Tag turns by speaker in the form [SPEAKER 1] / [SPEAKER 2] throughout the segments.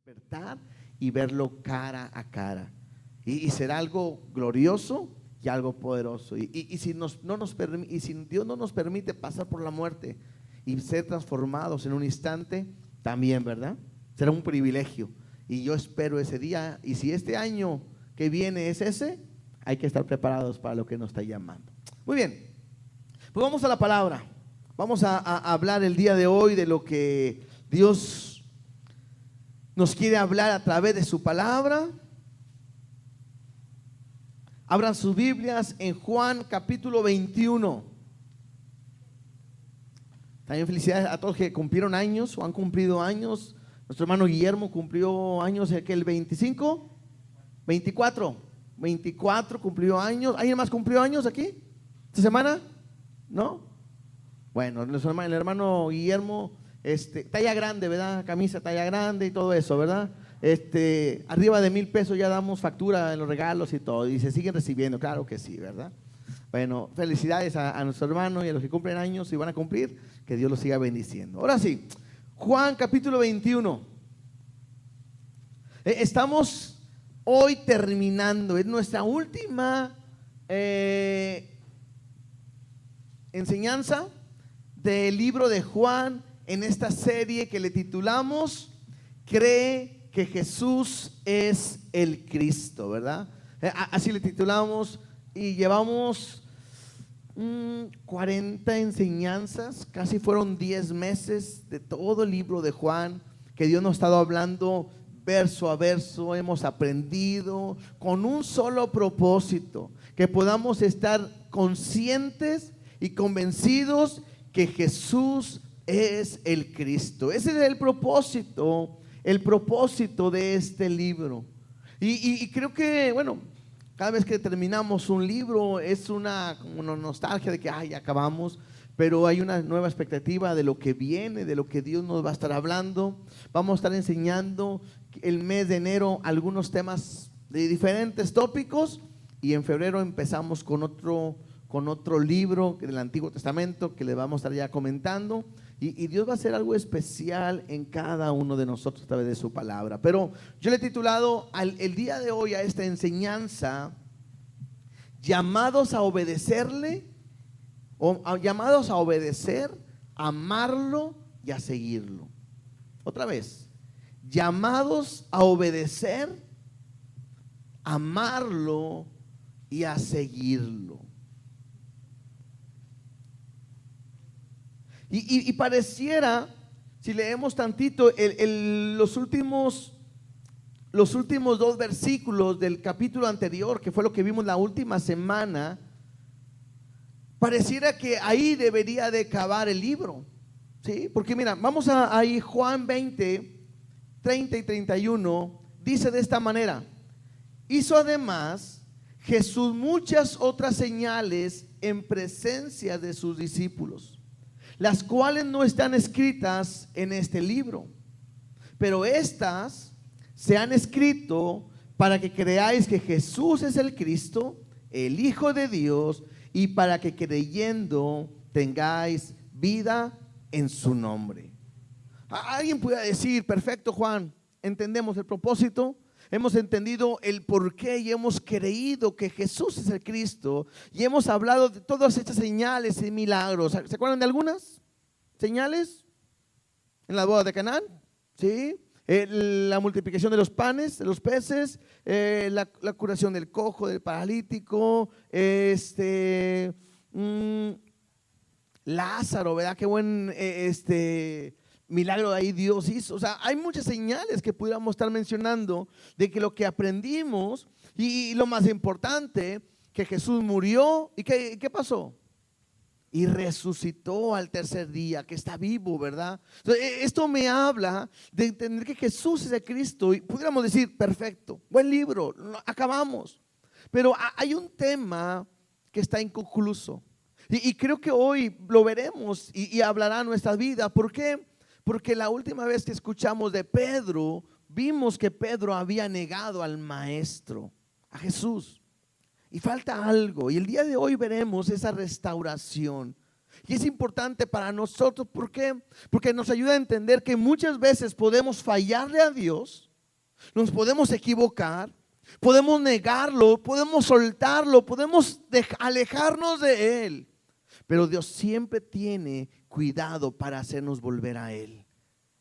[SPEAKER 1] despertar y verlo cara a cara. Y será algo glorioso y algo poderoso. Y si Dios no nos permite pasar por la muerte y ser transformados en un instante, también, ¿verdad? Será un privilegio. Y yo espero ese día. Y si este año que viene es ese, hay que estar preparados para lo que nos está llamando. Muy bien, pues vamos a la palabra. Vamos a hablar el día de hoy de lo que Dios nos quiere hablar a través de su palabra. Abran sus Biblias en Juan capítulo 21. También felicidades a todos que cumplieron años o han cumplido años. Nuestro hermano Guillermo cumplió años el 25, 24 cumplió años. ¿Alguien más cumplió años aquí esta semana? ¿No? Bueno, el hermano Guillermo, talla grande, ¿verdad? Camisa talla grande y todo eso, ¿verdad? Arriba de 1,000 pesos ya damos factura en los regalos y todo, y se siguen recibiendo, claro que sí, ¿verdad? Bueno, felicidades a nuestro hermano y a los que cumplen años y van a cumplir, que Dios los siga bendiciendo. Ahora sí, Juan capítulo 21. Estamos hoy terminando, es nuestra última enseñanza del libro de Juan en esta serie que le titulamos Cree que Jesús es el Cristo, ¿verdad? Así le titulamos y llevamos 40 enseñanzas, casi fueron 10 meses de todo el libro de Juan que Dios nos ha estado hablando verso a verso. Hemos aprendido con un solo propósito, que podamos estar conscientes y convencidos que Jesús es el Cristo. Ese es el propósito de este libro. Y creo que, bueno, cada vez que terminamos un libro es una nostalgia de que ya acabamos, pero hay una nueva expectativa de lo que viene, de lo que Dios nos va a estar hablando. Vamos a estar enseñando el mes de enero algunos temas de diferentes tópicos, y en febrero empezamos con otro libro del Antiguo Testamento que le vamos a estar ya comentando, y Dios va a hacer algo especial en cada uno de nosotros a través de su palabra. Pero yo le he titulado el día de hoy a esta enseñanza, llamados a obedecerle, llamados a obedecer, amarlo y a seguirlo. Otra vez, llamados a obedecer, amarlo y a seguirlo. Y pareciera, si leemos tantito los últimos 2 versículos del capítulo anterior, que fue lo que vimos la última semana, pareciera que ahí debería de acabar el libro, ¿sí? Porque mira, vamos ahí, Juan 20, 30 y 31, dice de esta manera: hizo además Jesús muchas otras señales en presencia de sus discípulos, las cuales no están escritas en este libro, pero estas se han escrito para que creáis que Jesús es el Cristo, el Hijo de Dios, y para que creyendo tengáis vida en su nombre. Alguien puede decir: perfecto, Juan, entendemos el propósito, hemos entendido el porqué y hemos creído que Jesús es el Cristo, y hemos hablado de todas estas señales y milagros. ¿Se acuerdan de algunas señales? En la boda de Canaán, ¿sí? La multiplicación de los panes, de los peces, la curación del cojo, del paralítico, Lázaro, ¿verdad? Qué buen milagro de ahí Dios hizo. O sea, hay muchas señales que pudiéramos estar mencionando de que lo que aprendimos, y lo más importante, que Jesús murió y ¿qué pasó? Y resucitó al tercer día, que está vivo, ¿verdad? Entonces, esto me habla de entender que Jesús es el Cristo, y pudiéramos decir: perfecto, buen libro, acabamos. Pero hay un tema que está inconcluso, y creo que hoy lo veremos y hablará nuestra vida. ¿Por qué? Porque la última vez que escuchamos de Pedro, vimos que Pedro había negado al Maestro, a Jesús. Y falta algo, y el día de hoy veremos esa restauración. Y es importante para nosotros, ¿por qué? Porque nos ayuda a entender que muchas veces podemos fallarle a Dios, Nos podemos equivocar, podemos negarlo, podemos soltarlo, podemos alejarnos de Él. Pero Dios siempre tiene cuidado para hacernos volver a Él.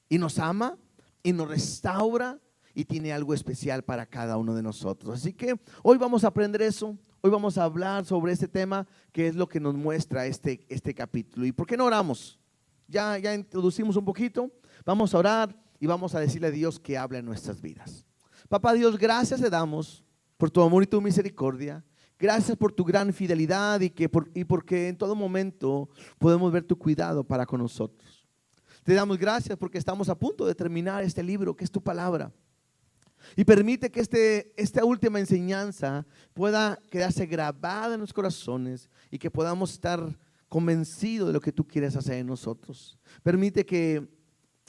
[SPEAKER 1] Y nos ama y nos restaura y tiene algo especial para cada uno de nosotros. Así que hoy vamos a aprender eso. Hoy vamos a hablar sobre este tema, que es lo que nos muestra este capítulo. ¿Y por qué no oramos? Ya introducimos un poquito. Vamos a orar y vamos a decirle a Dios que hable en nuestras vidas. Papá Dios, gracias te damos por tu amor y tu misericordia. Gracias por tu gran fidelidad y porque en todo momento podemos ver tu cuidado para con nosotros. Te damos gracias porque estamos a punto de terminar este libro, que es tu palabra. Y permite que esta última enseñanza pueda quedarse grabada en los corazones y que podamos estar convencidos de lo que tú quieres hacer en nosotros. Permite que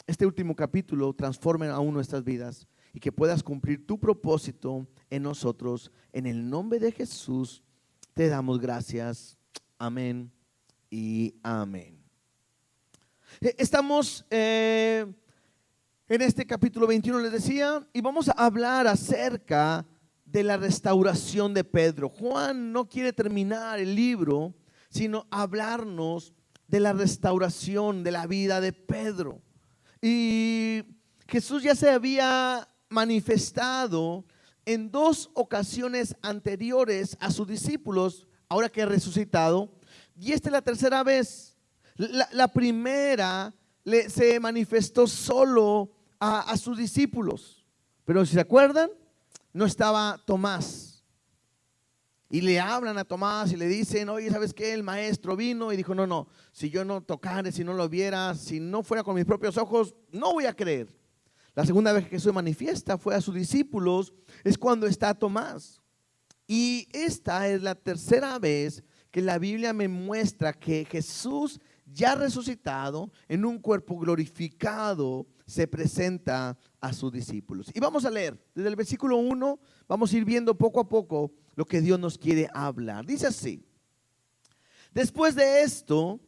[SPEAKER 1] este último capítulo transforme aún nuestras vidas y que puedas cumplir tu propósito en nosotros. En el nombre de Jesús te damos gracias. Amén y amén. Estamos en este capítulo 21, les decía, y vamos a hablar acerca de la restauración de Pedro. Juan no quiere terminar el libro, sino hablarnos de la restauración de la vida de Pedro. Y Jesús ya se había manifestado en 2 ocasiones anteriores a sus discípulos, ahora que ha resucitado, y esta es la tercera vez. La primera se manifestó solo a sus discípulos, pero si se acuerdan, no estaba Tomás. Y le hablan a Tomás y le dicen: oye, ¿sabes qué? El maestro vino y dijo: no, si yo no tocare, si no lo viera, si no fuera con mis propios ojos, no voy a creer. La segunda vez que Jesús manifiesta fue a sus discípulos, es cuando está Tomás. Y esta es la tercera vez que la Biblia me muestra que Jesús, ya resucitado, en un cuerpo glorificado, se presenta a sus discípulos. Y vamos a leer desde el versículo 1, vamos a ir viendo poco a poco lo que Dios nos quiere hablar. Dice así: después de esto,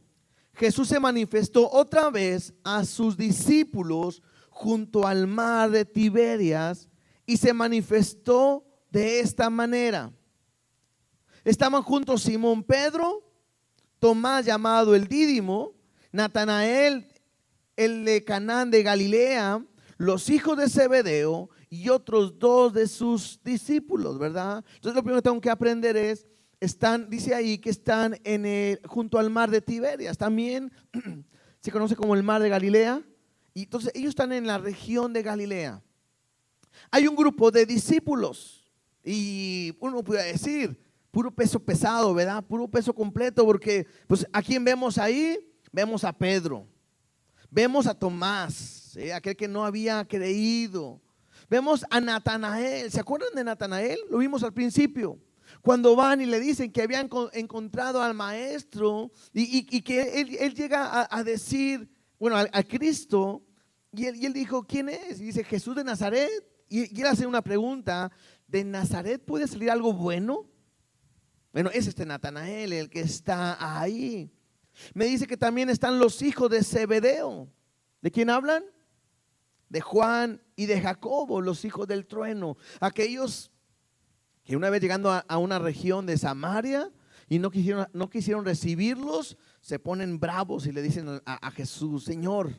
[SPEAKER 1] Jesús se manifestó otra vez a sus discípulos junto al mar de Tiberias, y se manifestó de esta manera. Estaban juntos Simón Pedro, Tomás llamado el Dídimo, Natanael el de Caná de Galilea, los hijos de Zebedeo y otros 2 de sus discípulos, ¿verdad? Entonces lo primero que tengo que aprender es, dice ahí que están junto al mar de Tiberias, también se conoce como el mar de Galilea, y entonces ellos están en la región de Galilea. Hay un grupo de discípulos y uno puede decir, puro peso pesado, ¿verdad? Puro peso completo, porque pues ¿a quién vemos ahí? Vemos a Pedro, vemos a Tomás, aquel que no había creído. Vemos a Natanael. ¿Se acuerdan de Natanael? Lo vimos al principio, cuando van y le dicen que habían encontrado al maestro y que él llega a decir, bueno, a Cristo, y él dijo: ¿quién es? Y dice: Jesús de Nazaret. Y él hace una pregunta: ¿de Nazaret puede salir algo bueno? Bueno, es Natanael el que está ahí. Me dice que también están los hijos de Zebedeo. ¿De quién hablan? De Juan y de Jacobo, los hijos del trueno. Aquellos que una vez llegando a una región de Samaria y no quisieron recibirlos, se ponen bravos y le dicen a Jesús: Señor,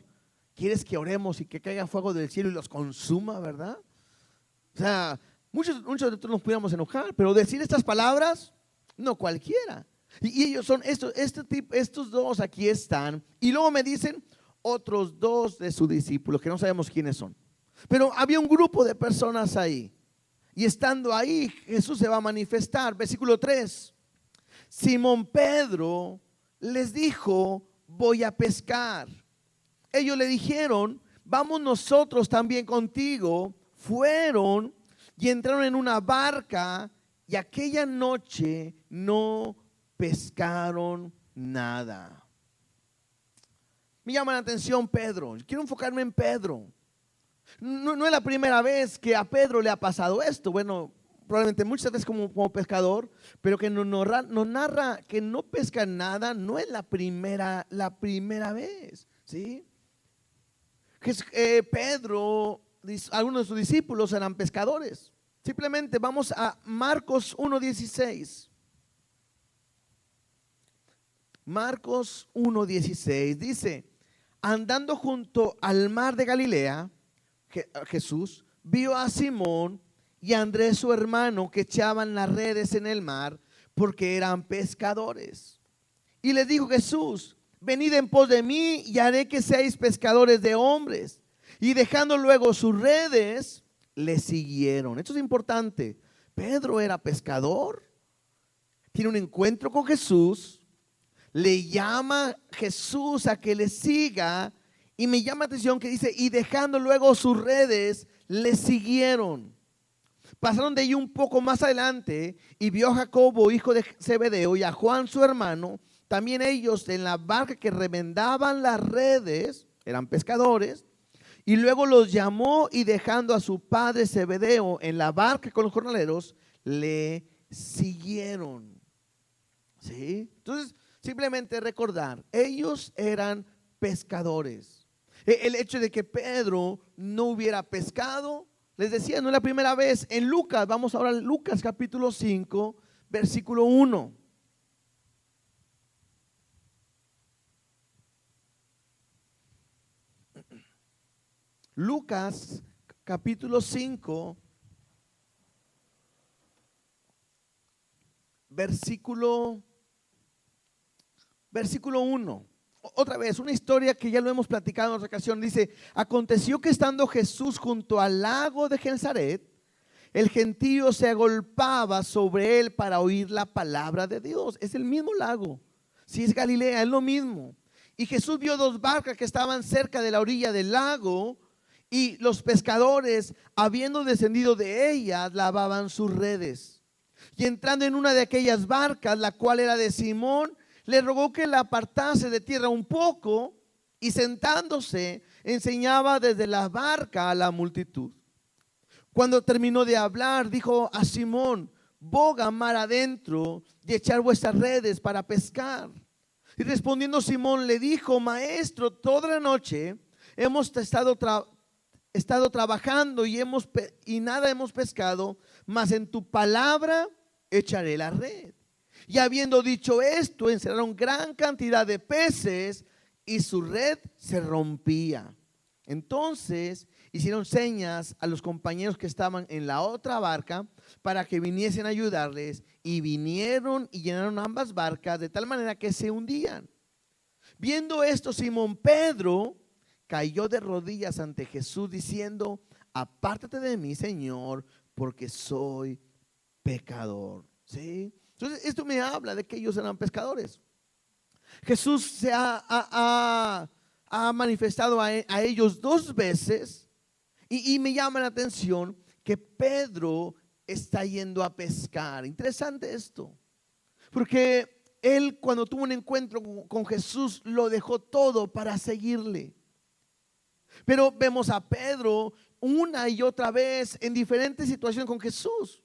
[SPEAKER 1] ¿quieres que oremos y que caiga fuego del cielo y los consuma, verdad? O sea, muchos de nosotros nos pudiéramos enojar, pero decir estas palabras, no cualquiera. Y ellos son estos 2 aquí están. Y luego me dicen otros 2 de sus discípulos, que no sabemos quiénes son. Pero había un grupo de personas ahí. Y estando ahí, Jesús se va a manifestar. Versículo 3. Simón Pedro les dijo: voy a pescar. Ellos le dijeron: vamos nosotros también contigo. Fueron y entraron en una barca, y aquella noche no pescaron nada. Me llama la atención Pedro. Quiero enfocarme en Pedro. No es la primera vez que a Pedro le ha pasado esto. Bueno, probablemente muchas veces como pescador, pero que nos narra que no pesca nada. No es la primera vez, ¿sí? Pedro algunos de sus discípulos eran pescadores. Simplemente vamos a Marcos 1:16. Marcos 1:16 dice: andando junto al mar de Galilea, Jesús vio a Simón y a Andrés su hermano que echaban las redes en el mar porque eran pescadores. Y les dijo Jesús: venid en pos de mí y haré que seáis pescadores de hombres. Y dejando luego sus redes, le siguieron. Esto es importante. Pedro era pescador, tiene un encuentro con Jesús, le llama Jesús a que le siga, y me llama la atención que dice: y dejando luego sus redes, le siguieron. Pasaron de allí un poco más adelante y vio a Jacobo, hijo de Zebedeo, y a Juan su hermano, también ellos en la barca que remendaban las redes, eran pescadores. Y luego los llamó, y dejando a su padre Zebedeo en la barca con los jornaleros, le siguieron. ¿Sí? Entonces, simplemente recordar, ellos eran pescadores. El hecho de que Pedro no hubiera pescado, les decía, no es la primera vez. En Lucas, vamos ahora a Lucas capítulo 5, versículo 1. Lucas capítulo 5, versículo 1. Otra vez, una historia que ya lo hemos platicado en otra ocasión. Dice: aconteció que estando Jesús junto al lago de Genesaret, el gentío se agolpaba sobre él para oír la palabra de Dios. Es el mismo lago. Si es Galilea, es lo mismo. Y Jesús vio dos barcas que estaban cerca de la orilla del lago, y los pescadores, habiendo descendido de ellas, lavaban sus redes. Y entrando en una de aquellas barcas, la cual era de Simón, le rogó que la apartase de tierra un poco, y sentándose enseñaba desde la barca a la multitud. Cuando terminó de hablar, dijo a Simón: boga mar adentro y echar vuestras redes para pescar. Y respondiendo Simón le dijo: maestro, toda la noche hemos estado trabajando y nada hemos pescado, mas en tu palabra echaré la red. Y habiendo dicho esto, encerraron gran cantidad de peces, y su red se rompía. Entonces hicieron señas a los compañeros que estaban en la otra barca para que viniesen a ayudarles, y vinieron y llenaron ambas barcas de tal manera que se hundían. Viendo esto, Simón Pedro cayó de rodillas ante Jesús diciendo: apártate de mí, Señor, porque soy pecador. ¿Sí? Entonces esto me habla de que ellos eran pescadores. Jesús se ha manifestado a ellos dos veces, y me llama la atención que Pedro está yendo a pescar. Interesante esto, porque él, cuando tuvo un encuentro con Jesús, lo dejó todo para seguirle. Pero vemos a Pedro una y otra vez en diferentes situaciones con Jesús.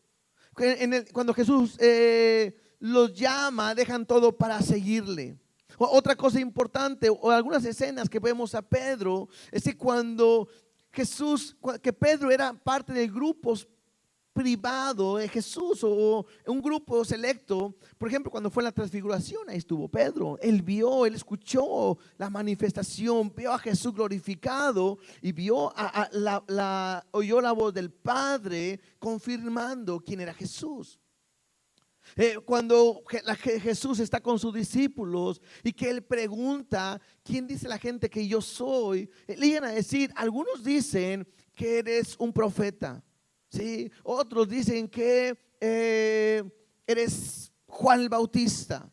[SPEAKER 1] Cuando Jesús los llama, dejan todo para seguirle. Otra cosa importante, o algunas escenas que vemos a Pedro, es que cuando que Pedro era parte del grupo privado de Jesús, o un grupo selecto. Por ejemplo, cuando fue la transfiguración, ahí estuvo Pedro. Él vio, él escuchó la manifestación, vio a Jesús glorificado, y vio oyó la voz del Padre confirmando quién era Jesús. Cuando Jesús está con sus discípulos y que él pregunta: ¿quién dice la gente que yo soy? Le iban a decir, algunos dicen que eres un profeta, ¿sí? Otros dicen que eres Juan el Bautista.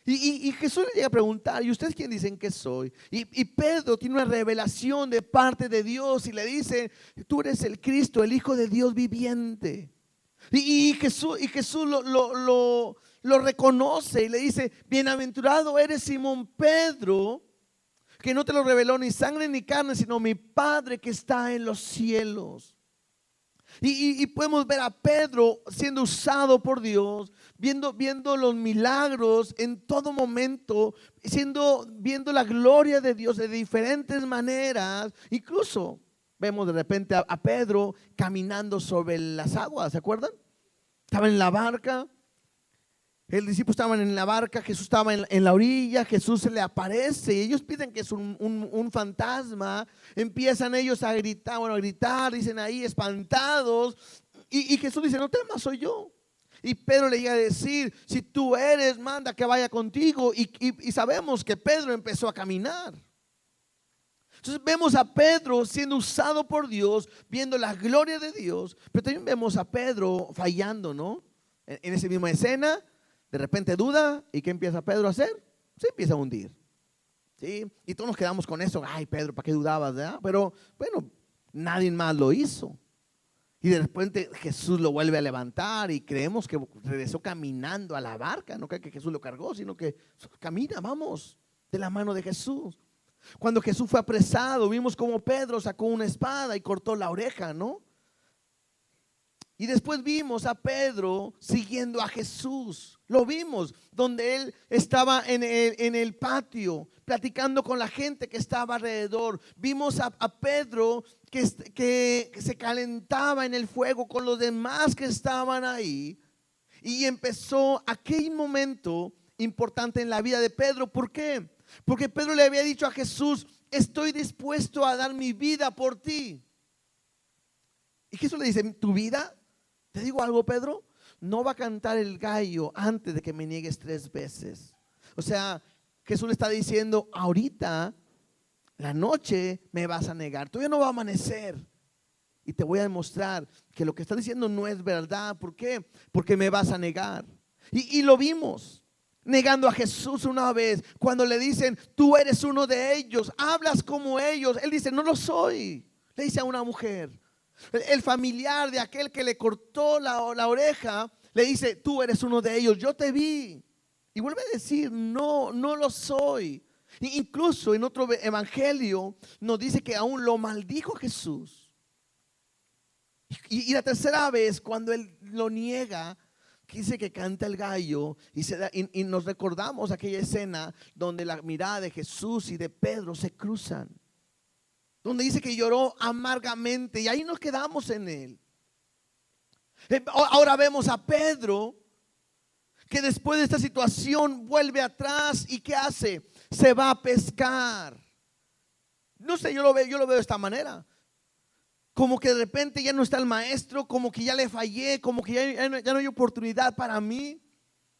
[SPEAKER 1] Y Jesús le llega a preguntar: ¿y ustedes quién dicen que soy? Y Pedro tiene una revelación de parte de Dios y le dice: tú eres el Cristo, el Hijo de Dios viviente. Y Jesús lo reconoce y le dice: bienaventurado eres, Simón Pedro, que no te lo reveló ni sangre ni carne, sino mi Padre que está en los cielos. Y podemos ver a Pedro siendo usado por Dios, viendo los milagros en todo momento, viendo la gloria de Dios de diferentes maneras. Incluso Vemos de repente a Pedro caminando sobre las aguas, ¿se acuerdan? Estaba en la barca, el discípulo estaban en la barca, Jesús estaba en la orilla, Jesús se le aparece y ellos piden que es un fantasma. Empiezan ellos a gritar, dicen ahí espantados, y Jesús dice: no temas, soy yo. Y Pedro le llega a decir: si tú eres, manda que vaya contigo. Y sabemos que Pedro empezó a caminar. Entonces vemos a Pedro siendo usado por Dios, viendo la gloria de Dios, pero también vemos a Pedro fallando, ¿no? En esa misma escena, de repente duda, ¿y qué empieza Pedro a hacer? Se empieza a hundir, ¿sí? Y todos nos quedamos con eso: ay, Pedro, ¿para qué dudabas? ¿verdad? Pero bueno, nadie más lo hizo. Y de repente Jesús lo vuelve a levantar y creemos que regresó caminando a la barca. No creo que Jesús lo cargó, sino que camina, vamos, de la mano de Jesús. Cuando Jesús fue apresado, vimos como Pedro sacó una espada y cortó la oreja, ¿no? Y después vimos a Pedro siguiendo a Jesús. Lo vimos donde él estaba en el patio platicando con la gente que estaba alrededor. Vimos a Pedro que se calentaba en el fuego con los demás que estaban ahí. Y empezó aquel momento importante en la vida de Pedro. ¿Por qué? Porque Pedro le había dicho a Jesús: estoy dispuesto a dar mi vida por ti. Y Jesús le dice: ¿tu vida? Te digo algo, Pedro, no va a cantar el gallo antes de que me niegues 3 veces. O sea, Jesús le está diciendo: ahorita, la noche, me vas a negar. Todavía no va a amanecer. Y te voy a demostrar que lo que estás diciendo no es verdad. ¿Por qué? Porque me vas a negar. Y lo vimos negando a Jesús una vez, cuando le dicen: tú eres uno de ellos, hablas como ellos. Él dice: no lo soy. Le dice a una mujer. El familiar de aquel que le cortó la oreja le dice: tú eres uno de ellos, yo te vi. Y vuelve a decir: no, no lo soy. Incluso en otro evangelio nos dice que aún lo maldijo Jesús. Y la tercera vez, cuando él lo niega, dice que canta el gallo y nos recordamos aquella escena donde la mirada de Jesús y de Pedro se cruzan, donde dice que lloró amargamente, y ahí nos quedamos en él. Ahora vemos a Pedro que después de esta situación vuelve atrás y ¿qué hace? Se va a pescar. No sé, yo lo veo de esta manera. Como que de repente ya no está el maestro, como que ya le fallé, como que ya no hay oportunidad para mí.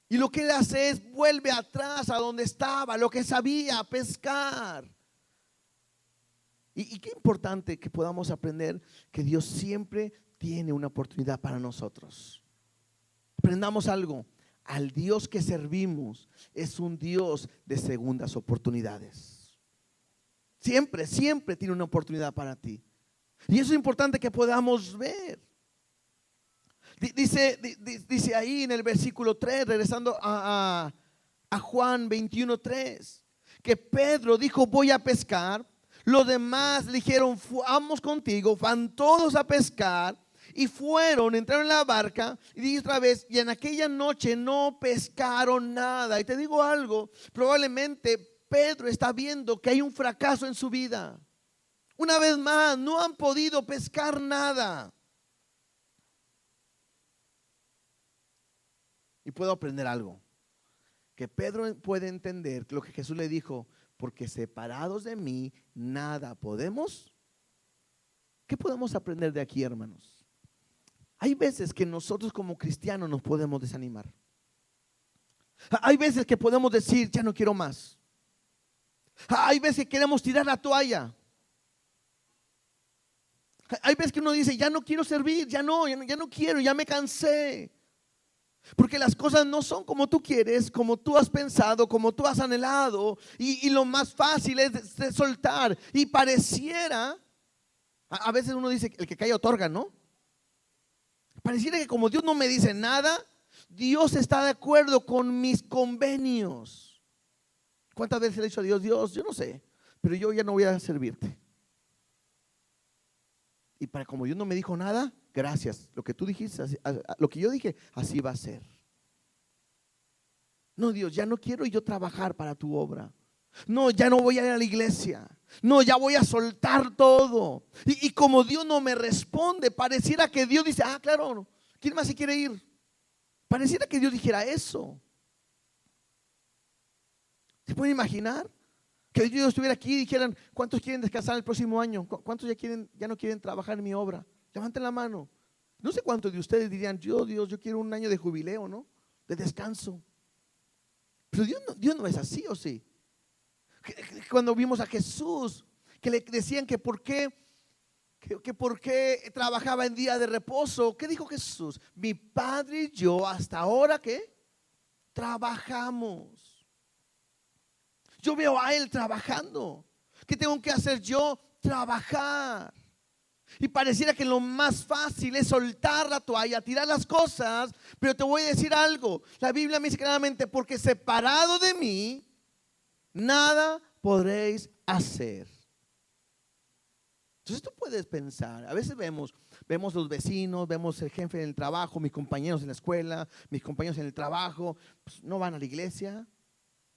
[SPEAKER 1] Y lo que él hace es vuelve atrás a donde estaba, lo que sabía, a pescar. Y qué importante que podamos aprender que Dios siempre tiene una oportunidad para nosotros. Aprendamos algo: al Dios que servimos es un Dios de segundas oportunidades. Siempre, siempre tiene una oportunidad para ti. Y eso es importante que podamos ver. Dice ahí en el versículo 3, regresando a Juan 21:3, que Pedro dijo: voy a pescar. Los demás le dijeron: vamos contigo. Van todos a pescar. Y fueron, entraron en la barca. Y dice otra vez: y en aquella noche no pescaron nada. Y te digo algo, probablemente Pedro está viendo que hay un fracaso en su vida. Una vez más, no han podido pescar nada. Y puedo aprender algo, que Pedro puede entender lo que Jesús le dijo: porque separados de mí nada podemos. ¿Qué podemos aprender de aquí, hermanos? Hay veces que nosotros como cristianos nos podemos desanimar. Hay veces que podemos decir: ya no quiero más. Hay veces que queremos tirar la toalla. Hay veces que uno dice: ya no quiero servir, ya no quiero, ya me cansé. Porque las cosas no son como tú quieres, como tú has pensado, como tú has anhelado. Y lo más fácil es de soltar. Y pareciera, a veces uno dice: el que calla otorga, ¿no? Pareciera que como Dios no me dice nada, Dios está de acuerdo con mis convenios. ¿Cuántas veces le he dicho a Dios: Dios, yo no sé, pero yo ya no voy a servirte? Y como Dios no me dijo nada, gracias, lo que tú dijiste, lo que yo dije, así va a ser. No, Dios, ya no quiero yo trabajar para tu obra. No, ya no voy a ir a la iglesia. No, ya voy a soltar todo. Y como Dios no me responde, pareciera que Dios dice, ah, claro, ¿quién más se quiere ir? Pareciera que Dios dijera eso. ¿Se pueden imaginar? Que Dios estuviera aquí y dijeran, ¿cuántos quieren descansar el próximo año? ¿Cuántos ya no quieren trabajar en mi obra? Levanten la mano. No sé cuántos de ustedes dirían, Dios, yo quiero un año de jubileo, ¿no? De descanso. Pero Dios no es así, ¿o sí? Cuando vimos a Jesús, que le decían que por qué trabajaba en día de reposo, ¿qué dijo Jesús? Mi Padre y yo hasta ahora, ¿qué? Trabajamos. Yo veo a Él trabajando. ¿Qué tengo que hacer yo? Trabajar. Y pareciera que lo más fácil es soltar la toalla, tirar las cosas. Pero te voy a decir algo. La Biblia me dice claramente, porque separado de mí, nada podréis hacer. Entonces tú puedes pensar, a veces vemos los vecinos, vemos el jefe en el trabajo, mis compañeros en la escuela, mis compañeros en el trabajo, pues no van a la iglesia.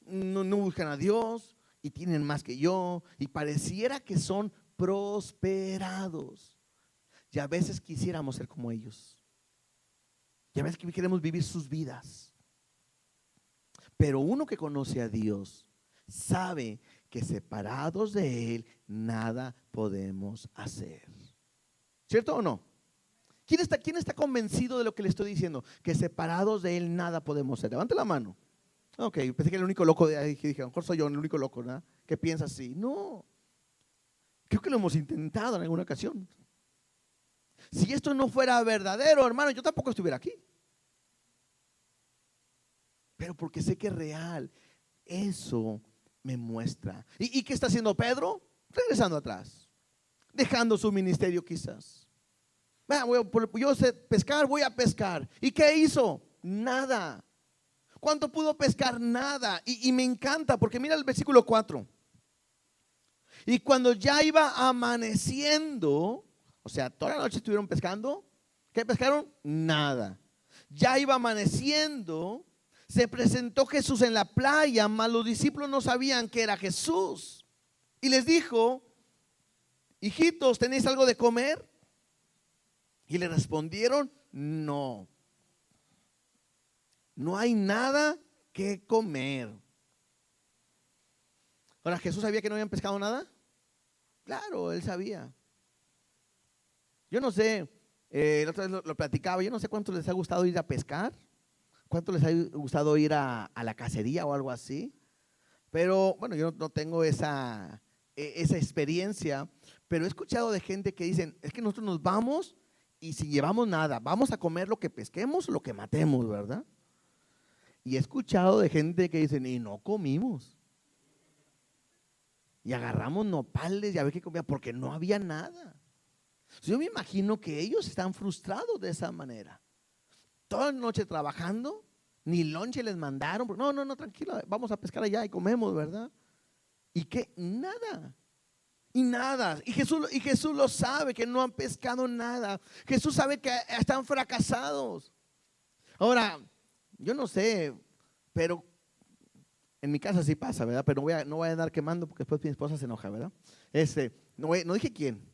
[SPEAKER 1] No buscan a Dios y tienen más que yo y pareciera que son prosperados. Y a veces quisiéramos ser como ellos. Y a veces queremos vivir sus vidas. Pero uno que conoce a Dios sabe que separados de Él nada podemos hacer. ¿Cierto o no? ¿Quién está convencido de lo que le estoy diciendo? Que separados de Él nada podemos hacer. Levante la mano. Ok, pensé que era el único loco de ahí, que dije, a lo mejor soy yo el único loco, ¿no? Que piensa así. No, creo que lo hemos intentado en alguna ocasión. Si esto no fuera verdadero, hermano, yo tampoco estuviera aquí. Pero porque sé que es real, eso me muestra. ¿Y qué está haciendo Pedro? Regresando atrás, dejando su ministerio quizás. Yo sé pescar, voy a pescar. ¿Y qué hizo? Nada. ¿Cuánto pudo pescar? Nada. Y me encanta porque mira el versículo 4. Y cuando ya iba amaneciendo, o sea, toda la noche estuvieron pescando. ¿Qué pescaron? Nada. Ya iba amaneciendo, se presentó Jesús en la playa, mas los discípulos no sabían que era Jesús. Y les dijo, hijitos, ¿tenéis algo de comer? Y le respondieron, no. No hay nada que comer. Ahora, ¿Jesús sabía que no habían pescado nada? Claro, Él sabía. Yo no sé, la otra vez lo platicaba, yo no sé cuánto les ha gustado ir a pescar, cuánto les ha gustado ir a la cacería o algo así. Pero bueno, yo no tengo esa experiencia, pero he escuchado de gente que dicen, es que nosotros nos vamos y si llevamos nada, vamos a comer lo que pesquemos o lo que matemos, ¿verdad? Y he escuchado de gente que dicen, y no comimos. Y agarramos nopales y a ver qué comía, porque no había nada. Yo me imagino que ellos están frustrados de esa manera. Toda la noche trabajando, ni lonche les mandaron. No, tranquilo, vamos a pescar allá y comemos, ¿verdad? ¿Y qué? Nada. Y nada. Y Jesús lo sabe, que no han pescado nada. Jesús sabe que están fracasados. Ahora, yo no sé, pero en mi casa sí pasa, ¿verdad? Pero no voy a andar quemando porque después mi esposa se enoja, ¿verdad? No dije quién.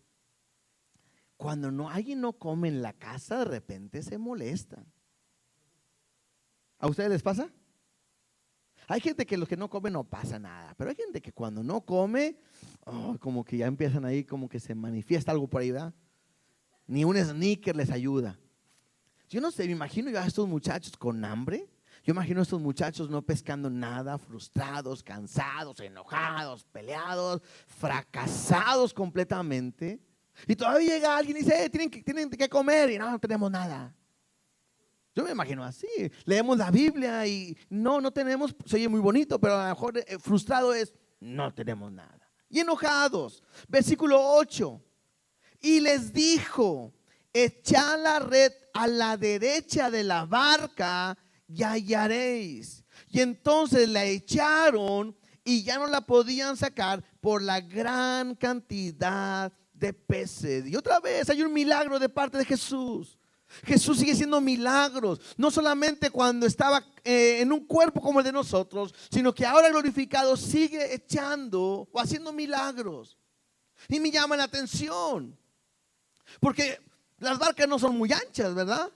[SPEAKER 1] Cuando alguien no come en la casa, de repente se molestan. ¿A ustedes les pasa? Hay gente que los que no comen no pasa nada, pero hay gente que cuando no come, como que ya empiezan ahí, como que se manifiesta algo por ahí, ¿verdad? Ni un sneaker les ayuda. Yo no sé, me imagino yo a estos muchachos con hambre. Yo imagino a estos muchachos no pescando nada, frustrados, cansados, enojados, peleados, fracasados completamente. Y todavía llega alguien y dice, tienen que comer y no tenemos nada. Yo me imagino así. Leemos la Biblia y no tenemos, se oye muy bonito, pero a lo mejor frustrado es, no tenemos nada. Y enojados. Versículo 8. Y les dijo, echad la red a la derecha de la barca y hallaréis. Y entonces la echaron y ya no la podían sacar por la gran cantidad de peces. Y otra vez hay un milagro de parte de Jesús. Jesús sigue haciendo milagros, no solamente cuando estaba en un cuerpo como el de nosotros, sino que ahora glorificado sigue echando o haciendo milagros. Y me llama la atención, porque las barcas no son muy anchas, ¿verdad?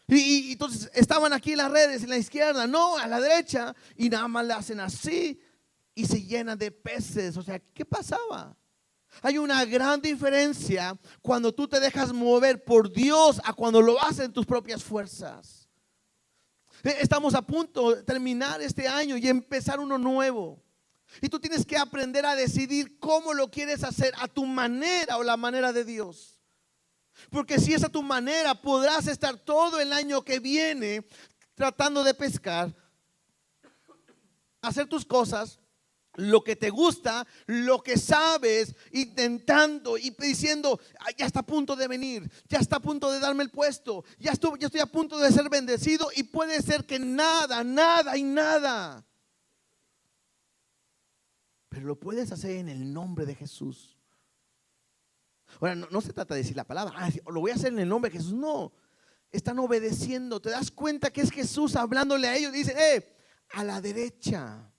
[SPEAKER 1] Y entonces estaban aquí las redes en la izquierda, no, a la derecha, y nada más le hacen así y se llenan de peces. O sea, ¿qué pasaba? Hay una gran diferencia cuando tú te dejas mover por Dios a cuando lo haces en tus propias fuerzas. Estamos a punto de terminar este año y empezar uno nuevo. Y tú tienes que aprender a decidir cómo lo quieres hacer, a tu manera o la manera de Dios. Porque si es a tu manera, podrás estar todo el año que viene tratando de pescar, hacer tus cosas, lo que te gusta, lo que sabes, intentando y diciendo, ya está a punto de venir, ya está a punto de darme el puesto, ya estoy a punto de ser bendecido, y puede ser que nada. Pero lo puedes hacer en el nombre de Jesús. Ahora, no se trata de decir la palabra, lo voy a hacer en el nombre de Jesús. No, están obedeciendo. Te das cuenta que es Jesús hablándole a ellos. Dice, a la derecha.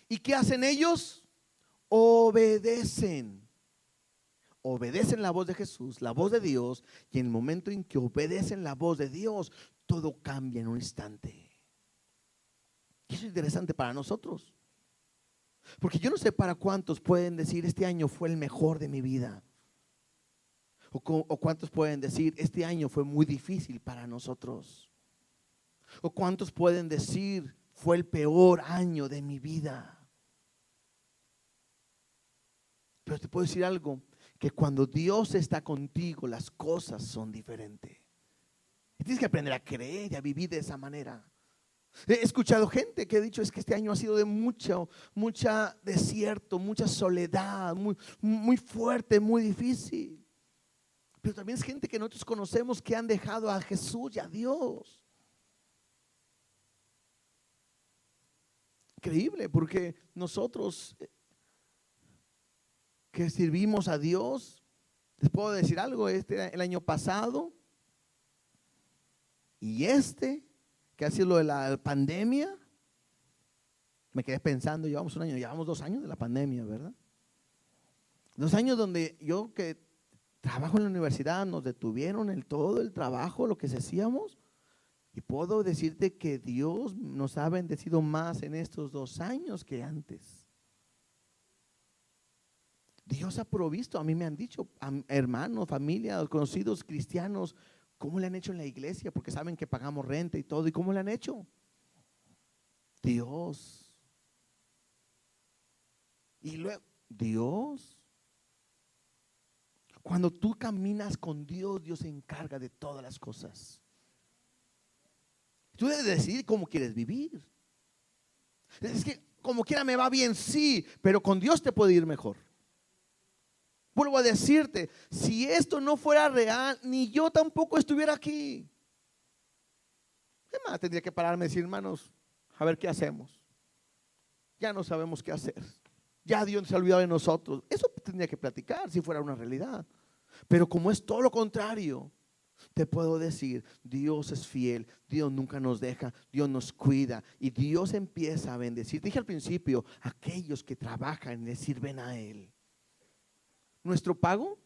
[SPEAKER 1] ¿Y qué hacen ellos? Obedecen. Obedecen la voz de Jesús, la voz de Dios. Y en el momento en que obedecen la voz de Dios, todo cambia en un instante. Y eso es interesante para nosotros. Porque yo no sé para cuántos pueden decir, este año fue el mejor de mi vida. O cuántos pueden decir, este año fue muy difícil para nosotros. O cuántos pueden decir, fue el peor año de mi vida. Pero te puedo decir algo, que cuando Dios está contigo, las cosas son diferentes. Y tienes que aprender a creer y a vivir de esa manera. He escuchado gente que ha dicho, es que este año ha sido de mucha desierto, mucha soledad, muy fuerte, muy difícil. Pero también es gente que nosotros conocemos que han dejado a Jesús y a Dios. Increíble, porque nosotros que servimos a Dios, les puedo decir algo, el año pasado y que ha sido lo de la pandemia, me quedé pensando, llevamos 2 años de la pandemia, ¿verdad? 2 años donde yo, que trabajo en la universidad, nos detuvieron todo el trabajo, lo que hacíamos, y puedo decirte que Dios nos ha bendecido más en estos 2 años que antes. Dios ha provisto, a mí me han dicho, hermanos, familia, conocidos cristianos, ¿cómo le han hecho en la iglesia? Porque saben que pagamos renta y todo. ¿Y cómo le han hecho? Dios. Y luego, Dios. Cuando tú caminas con Dios, Dios se encarga de todas las cosas. Tú debes decidir cómo quieres vivir. Es que como quiera me va bien, sí, pero con Dios te puede ir mejor. Vuelvo a decirte, si esto no fuera real, ni yo tampoco estuviera aquí. ¿Qué más? Tendría que pararme y decir, hermanos, a ver qué hacemos. Ya no sabemos qué hacer. Ya Dios se ha olvidado de nosotros. Eso tendría que platicar si fuera una realidad. Pero como es todo lo contrario, te puedo decir, Dios es fiel, Dios nunca nos deja, Dios nos cuida y Dios empieza a bendecir. Dije al principio, aquellos que trabajan y le sirven a Él. Nuestro pago,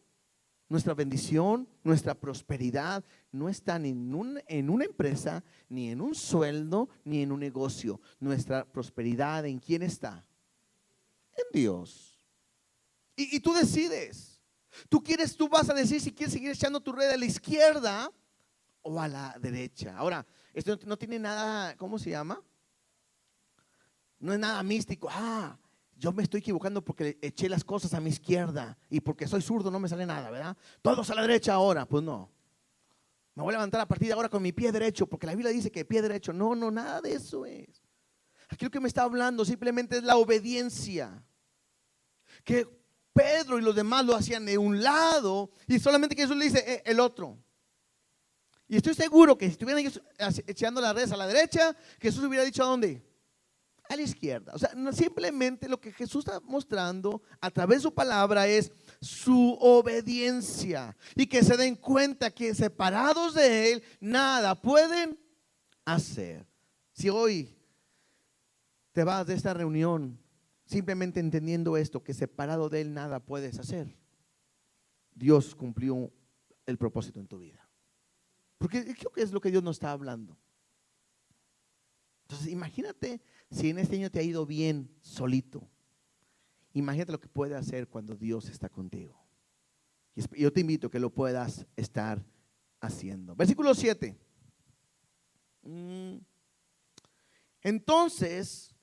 [SPEAKER 1] nuestra bendición, nuestra prosperidad no está en una empresa, ni en un sueldo, ni en un negocio. Nuestra prosperidad, ¿en quién está? En Dios. Y tú decides. Tú vas a decir si quieres seguir echando tu red a la izquierda o a la derecha. Ahora, esto no tiene nada, ¿cómo se llama? No es nada místico. Yo me estoy equivocando porque eché las cosas a mi izquierda y porque soy zurdo no me sale nada, ¿verdad? Todos a la derecha ahora. Pues no. Me voy a levantar a partir de ahora con mi pie derecho porque la Biblia dice que pie derecho. No, nada de eso es. Aquí lo que me está hablando simplemente es la obediencia. Que Pedro y los demás lo hacían de un lado y solamente que Jesús le dice el otro. Y estoy seguro que si estuvieran ellos echando las redes a la derecha, Jesús hubiera dicho ¿a dónde? a la izquierda. O sea, no, simplemente lo que Jesús está mostrando a través de su palabra es su obediencia, y que se den cuenta que separados de Él nada pueden hacer. Si hoy te vas de esta reunión simplemente entendiendo esto, que separado de Él nada puedes hacer, Dios cumplió el propósito en tu vida. Porque creo que es lo que Dios nos está hablando. Entonces imagínate si en este año te ha ido bien solito. Imagínate lo que puede hacer cuando Dios está contigo. Y yo te invito a que lo puedas estar haciendo. Versículo 7. Entonces,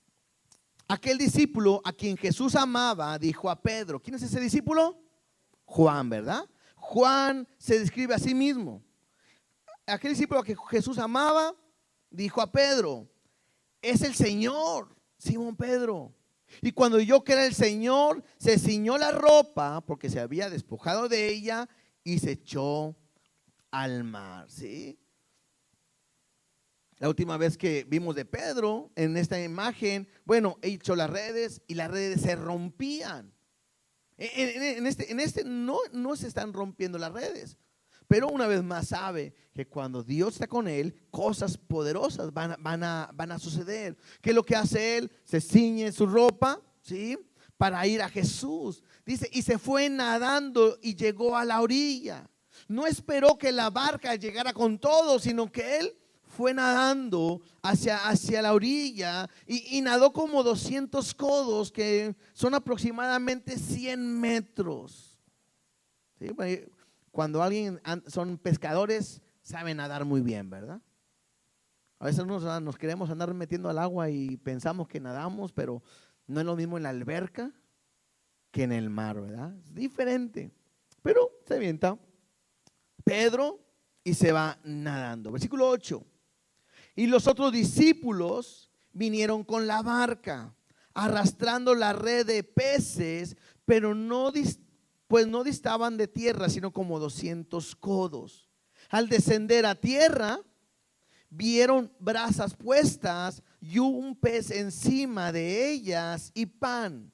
[SPEAKER 1] aquel discípulo a quien Jesús amaba dijo a Pedro. ¿Quién es ese discípulo? Juan, ¿verdad? Juan se describe a sí mismo. Aquel discípulo a que Jesús amaba dijo a Pedro: es el Señor, Simón Pedro. Y cuando oyó que era el Señor, se ciñó la ropa, porque se había despojado de ella, y se echó al mar. ¿Sí? La última vez que vimos de Pedro en esta imagen, bueno, echó las redes y las redes se rompían. En este no se están rompiendo las redes. Pero una vez más sabe que cuando Dios está con él, cosas poderosas van a suceder. ¿Qué es lo que hace él? Se ciñe su ropa, ¿sí?, para ir a Jesús. Dice, y se fue nadando y llegó a la orilla. No esperó que la barca llegara con todo, sino que él fue nadando hacia la orilla y nadó como 200 codos, que son aproximadamente 100 metros. ¿Sí? Cuando alguien son pescadores, saben nadar muy bien, ¿verdad? A veces nos queremos andar metiendo al agua y pensamos que nadamos, pero no es lo mismo en la alberca que en el mar, ¿verdad? Es diferente. Pero se avienta Pedro y se va nadando. Versículo 8. Y los otros discípulos vinieron con la barca, arrastrando la red de peces, pero no distaban de tierra, sino como 200 codos. Al descender a tierra, vieron brasas puestas y un pez encima de ellas y pan.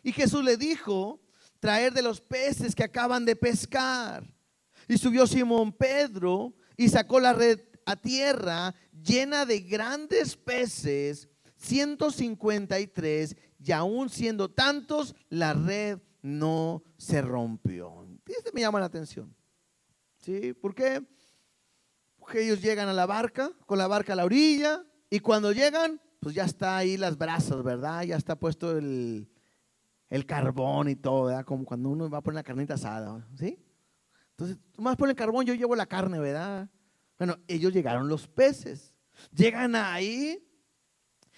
[SPEAKER 1] Y Jesús le dijo: traer de los peces que acaban de pescar. Y subió Simón Pedro y sacó la red a tierra llena de grandes peces, 153, y aún siendo tantos, la red no se rompió. Este me llama la atención. ¿Sí? ¿Por qué? Porque ellos llegan a la barca, con la barca a la orilla, y cuando llegan, pues ya está ahí las brasas, ¿verdad? Ya está puesto el carbón y todo, ¿verdad? Como cuando uno va a poner la carnita asada, ¿sí? Entonces, tú más pon el carbón, yo llevo la carne, ¿verdad? Bueno, ellos llegaron los peces. Llegan ahí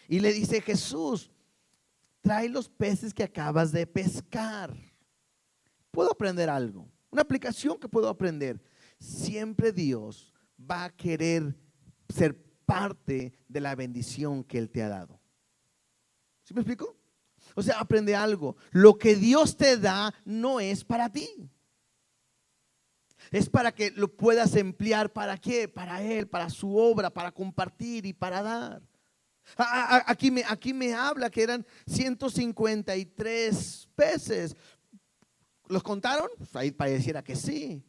[SPEAKER 1] y le dice Jesús: trae los peces que acabas de pescar. Puedo aprender algo, una aplicación que puedo aprender. Siempre Dios va a querer ser parte de la bendición que Él te ha dado. ¿Sí me explico? O sea, aprende algo. Lo que Dios te da no es para ti. Es para que lo puedas emplear. ¿Para qué? Para Él, para su obra, para compartir y para dar. Aquí me habla que eran 153 peces. ¿Los contaron? Pues ahí pareciera que sí.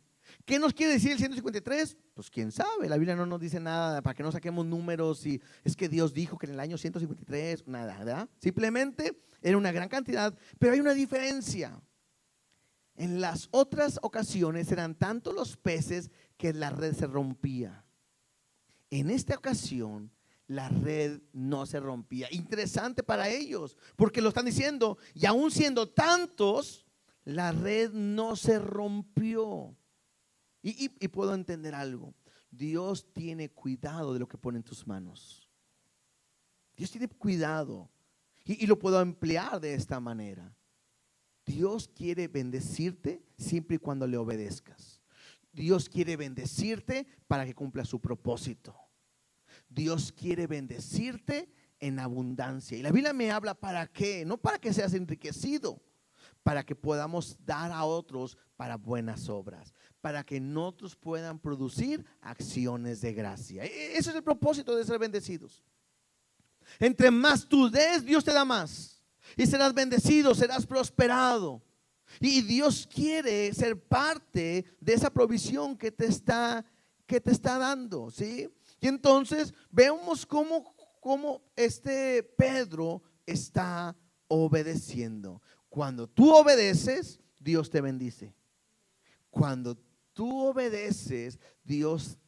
[SPEAKER 1] ¿Qué nos quiere decir el 153? Pues quién sabe, la Biblia no nos dice nada para que no saquemos números y es que Dios dijo que en el año 153, nada, ¿verdad? Simplemente era una gran cantidad, pero hay una diferencia. En las otras ocasiones eran tantos los peces que la red se rompía. En esta ocasión la red no se rompía. Interesante para ellos, porque lo están diciendo, y aún siendo tantos, la red no se rompió. Y puedo entender algo. Dios tiene cuidado de lo que pone en tus manos. Dios tiene cuidado. Y lo puedo emplear de esta manera. Dios quiere bendecirte siempre y cuando le obedezcas. Dios quiere bendecirte para que cumpla su propósito. Dios quiere bendecirte en abundancia. Y la Biblia me habla para qué. No para que seas enriquecido, para que podamos dar a otros para buenas obras, para que nosotros puedan producir acciones de gracia. Ese es el propósito de ser bendecidos. Entre más tú des, Dios te da más. Y serás bendecido, serás prosperado. Y Dios quiere ser parte de esa provisión que te está dando, ¿sí? Y entonces vemos cómo este Pedro está obedeciendo. Cuando tú obedeces, Dios te bendice. Cuando tú obedeces, Dios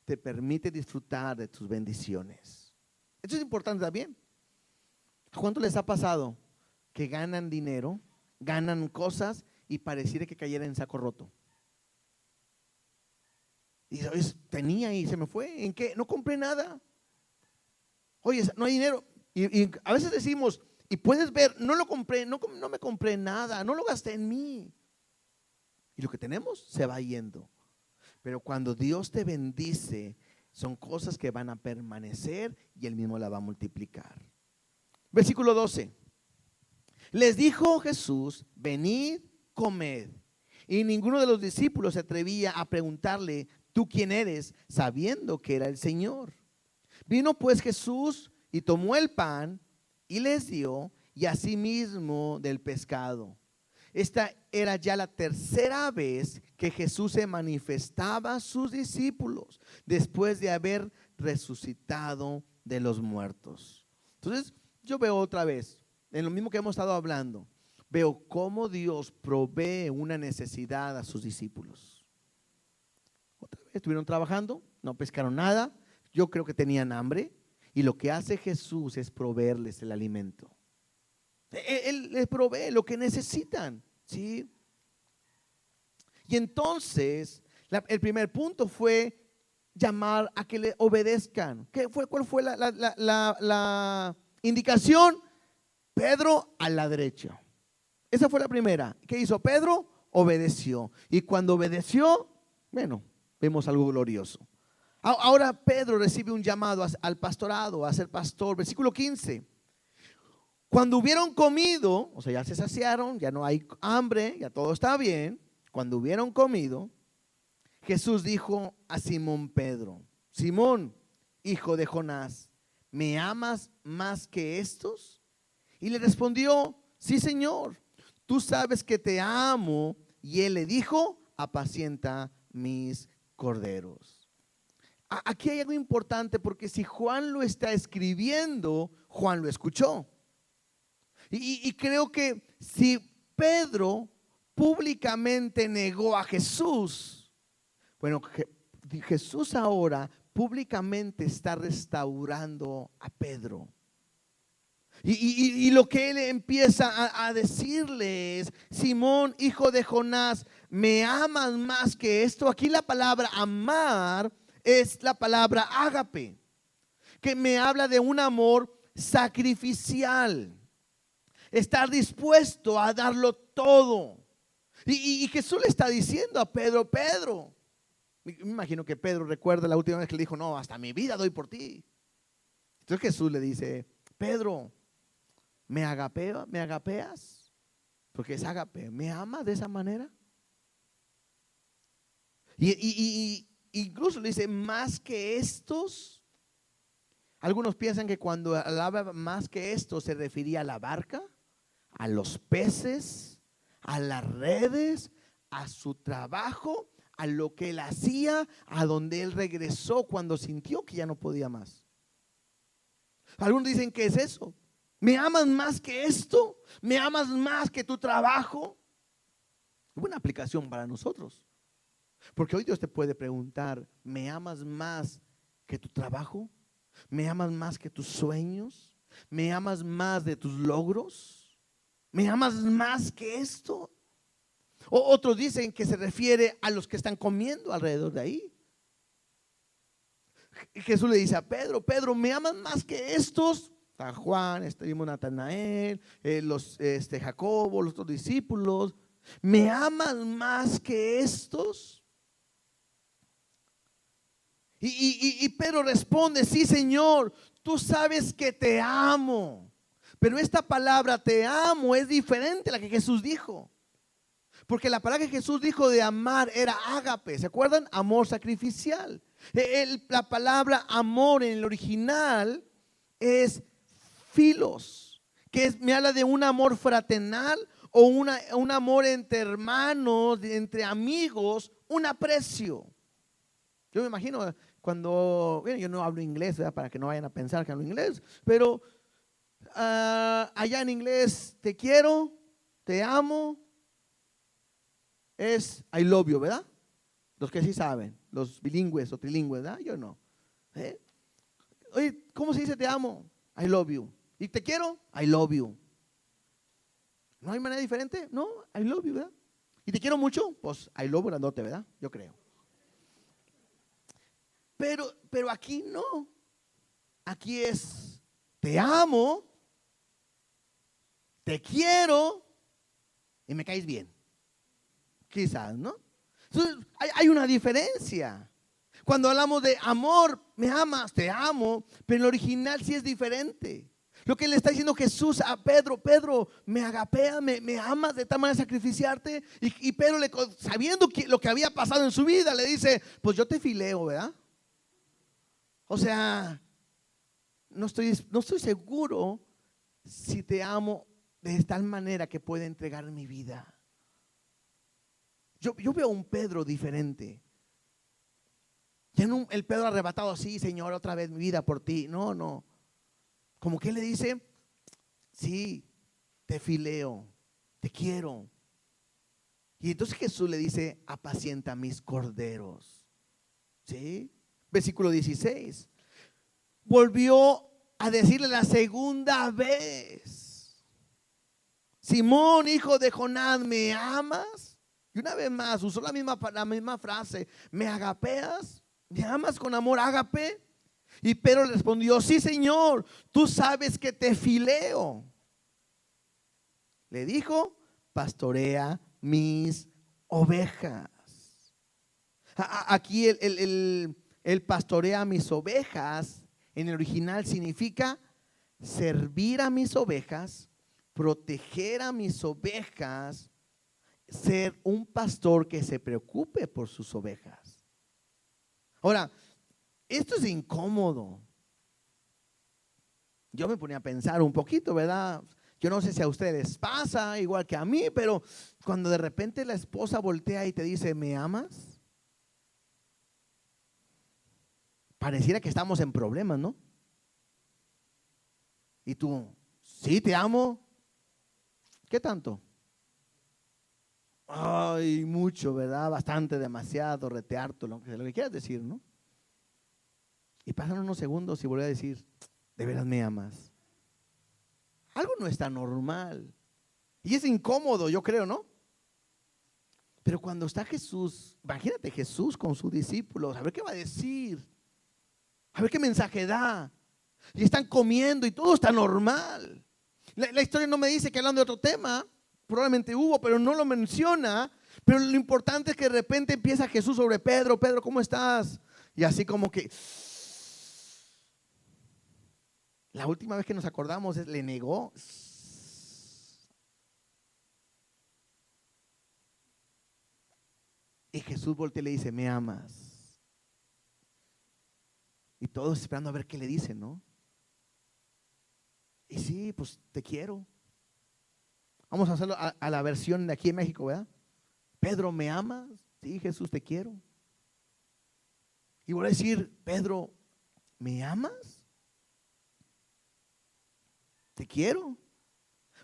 [SPEAKER 1] te permite disfrutar de tus bendiciones. Esto es importante también. ¿A cuánto les ha pasado que ganan dinero, ganan cosas y pareciera que cayera en saco roto? Y tenía y se me fue. ¿En qué? No compré nada. Oye, no hay dinero. Y a veces decimos, y puedes ver, no lo compré, no me compré nada, no lo gasté en mí. Y lo que tenemos se va yendo. Pero cuando Dios te bendice, son cosas que van a permanecer y Él mismo la va a multiplicar. Versículo 12. Les dijo Jesús: venid, comed. Y ninguno de los discípulos se atrevía a preguntarle: ¿tú quién eres?, sabiendo que era el Señor. Vino pues Jesús y tomó el pan y les dio, y asimismo del pescado. Esta era ya la tercera vez que Jesús se manifestaba a sus discípulos después de haber resucitado de los muertos. Entonces yo veo otra vez, en lo mismo que hemos estado hablando, veo cómo Dios provee una necesidad a sus discípulos. Otra vez estuvieron trabajando, no pescaron nada, yo creo que tenían hambre, y lo que hace Jesús es proveerles el alimento. Él les provee lo que necesitan, ¿sí? Y entonces el primer punto fue llamar a que le obedezcan. ¿Cuál fue la indicación? Pedro a la derecha. Esa fue la primera. ¿Qué hizo Pedro? Obedeció. Y cuando obedeció, bueno, vemos algo glorioso. Ahora Pedro recibe un llamado al pastorado, a ser pastor. Versículo 15. Cuando hubieron comido, o sea, ya se saciaron, ya no hay hambre, ya todo está bien. Cuando hubieron comido, Jesús dijo a Simón Pedro: Simón, hijo de Jonás, ¿me amas más que estos? Y le respondió: sí, Señor, tú sabes que te amo. Y él le dijo: apacienta mis corderos. Aquí hay algo importante, porque si Juan lo está escribiendo, Juan lo escuchó. Y creo que si Pedro públicamente negó a Jesús, bueno, Jesús ahora públicamente está restaurando a Pedro. Y lo que él empieza a decirle es: Simón, hijo de Jonás, ¿me amas más que esto? Aquí la palabra amar es la palabra ágape, que me habla de un amor sacrificial. Estar dispuesto a darlo todo. Y Jesús le está diciendo a Pedro: Pedro, me imagino que Pedro recuerda la última vez que le dijo: no, hasta mi vida doy por ti. Entonces Jesús le dice: Pedro, ¿me agapeas? Porque es agape. ¿Me amas de esa manera? Y incluso le dice: más que estos. Algunos piensan que cuando hablaba más que esto se refería a la barca, a los peces, a las redes, a su trabajo, a lo que él hacía, a donde él regresó cuando sintió que ya no podía más. Algunos dicen: ¿qué es eso? ¿Me amas más que esto? ¿Me amas más que tu trabajo? Buena aplicación para nosotros, porque hoy Dios te puede preguntar: ¿me amas más que tu trabajo? ¿Me amas más que tus sueños? ¿Me amas más de tus logros? ¿Me amas más que esto? Otros dicen que se refiere a los que están comiendo alrededor de ahí. Jesús le dice a Pedro: Pedro, ¿me amas más que estos? A Juan, vimos Natanael, Jacobo, los otros discípulos. ¿Me amas más que estos? Y Pedro responde: sí, Señor, tú sabes que te amo. Pero esta palabra te amo es diferente a la que Jesús dijo, porque la palabra que Jesús dijo de amar era ágape. ¿Se acuerdan? Amor sacrificial. La palabra amor en el original es filos, me habla de un amor fraternal o un amor entre hermanos, entre amigos, un aprecio. Yo me imagino cuando, bueno, yo no hablo inglés, ¿verdad? Para que no vayan a pensar que hablo inglés, pero allá en inglés, te quiero, te amo, es I love you, ¿verdad? Los que sí saben, los bilingües o trilingües, ¿verdad? Yo no. Oye, ¿cómo se dice te amo? I love you. ¿Y te quiero? I love you. ¿No hay manera diferente? No, I love you, ¿verdad? ¿Y te quiero mucho? Pues I love grandote, ¿verdad? Yo creo. Pero aquí no. Aquí es te amo, te quiero y me caes bien. Quizás, ¿no? Entonces, hay una diferencia. Cuando hablamos de amor, me amas, te amo, pero en el original sí es diferente. Lo que le está diciendo Jesús a Pedro, Pedro, me agapea, me amas de tal manera sacrificiarte. Y Pedro, sabiendo lo que había pasado en su vida, le dice, pues yo te fileo, ¿verdad? O sea, no estoy seguro si te amo de tal manera que pueda entregar mi vida. Yo veo un Pedro diferente. Ya no el Pedro arrebatado, sí, Señor, otra vez mi vida por ti. No. Como que él le dice, sí, te fileo, te quiero. Y entonces Jesús le dice, apacienta mis corderos. ¿Sí? Versículo 16. Volvió a decirle la segunda vez, Simón, hijo de Jonás, ¿me amas? Y una vez más usó la misma frase, ¿me agapeas? ¿Me amas con amor ágape? Y Pedro le respondió, sí, Señor, tú sabes que te fileo. Le dijo, pastorea mis ovejas. Aquí el pastorea mis ovejas, en el original significa servir a mis ovejas, proteger a mis ovejas, ser un pastor que se preocupe por sus ovejas. Ahora, esto es incómodo. Yo me ponía a pensar un poquito, ¿verdad? Yo no sé si a ustedes pasa igual que a mí, pero cuando de repente la esposa voltea y te dice, ¿me amas? Pareciera que estamos en problemas, ¿no? Y tú, sí, te amo. ¿Qué tanto? Ay, mucho, ¿verdad? Bastante, demasiado, retearto, lo que quieras decir, ¿no? Y pasan unos segundos y vuelve a decir, ¿de veras me amas? Algo no está normal. Y es incómodo, yo creo, ¿no? Pero cuando está Jesús, imagínate Jesús con sus discípulos, a ver qué va a decir, a ver qué mensaje da. Y están comiendo y todo está normal. La historia no me dice que hablan de otro tema. Probablemente hubo, pero no lo menciona. Pero lo importante es que de repente empieza Jesús sobre Pedro. Pedro, ¿cómo estás? Y así como que la última vez que nos acordamos le negó. Y Jesús voltea y le dice, ¿me amas? Y todos esperando a ver qué le dice, ¿no? Y sí, pues te quiero. Vamos a hacerlo a la versión de aquí en México, ¿verdad? Pedro, ¿me amas? Sí, Jesús, te quiero. Y voy a decir, Pedro, ¿me amas? Te quiero.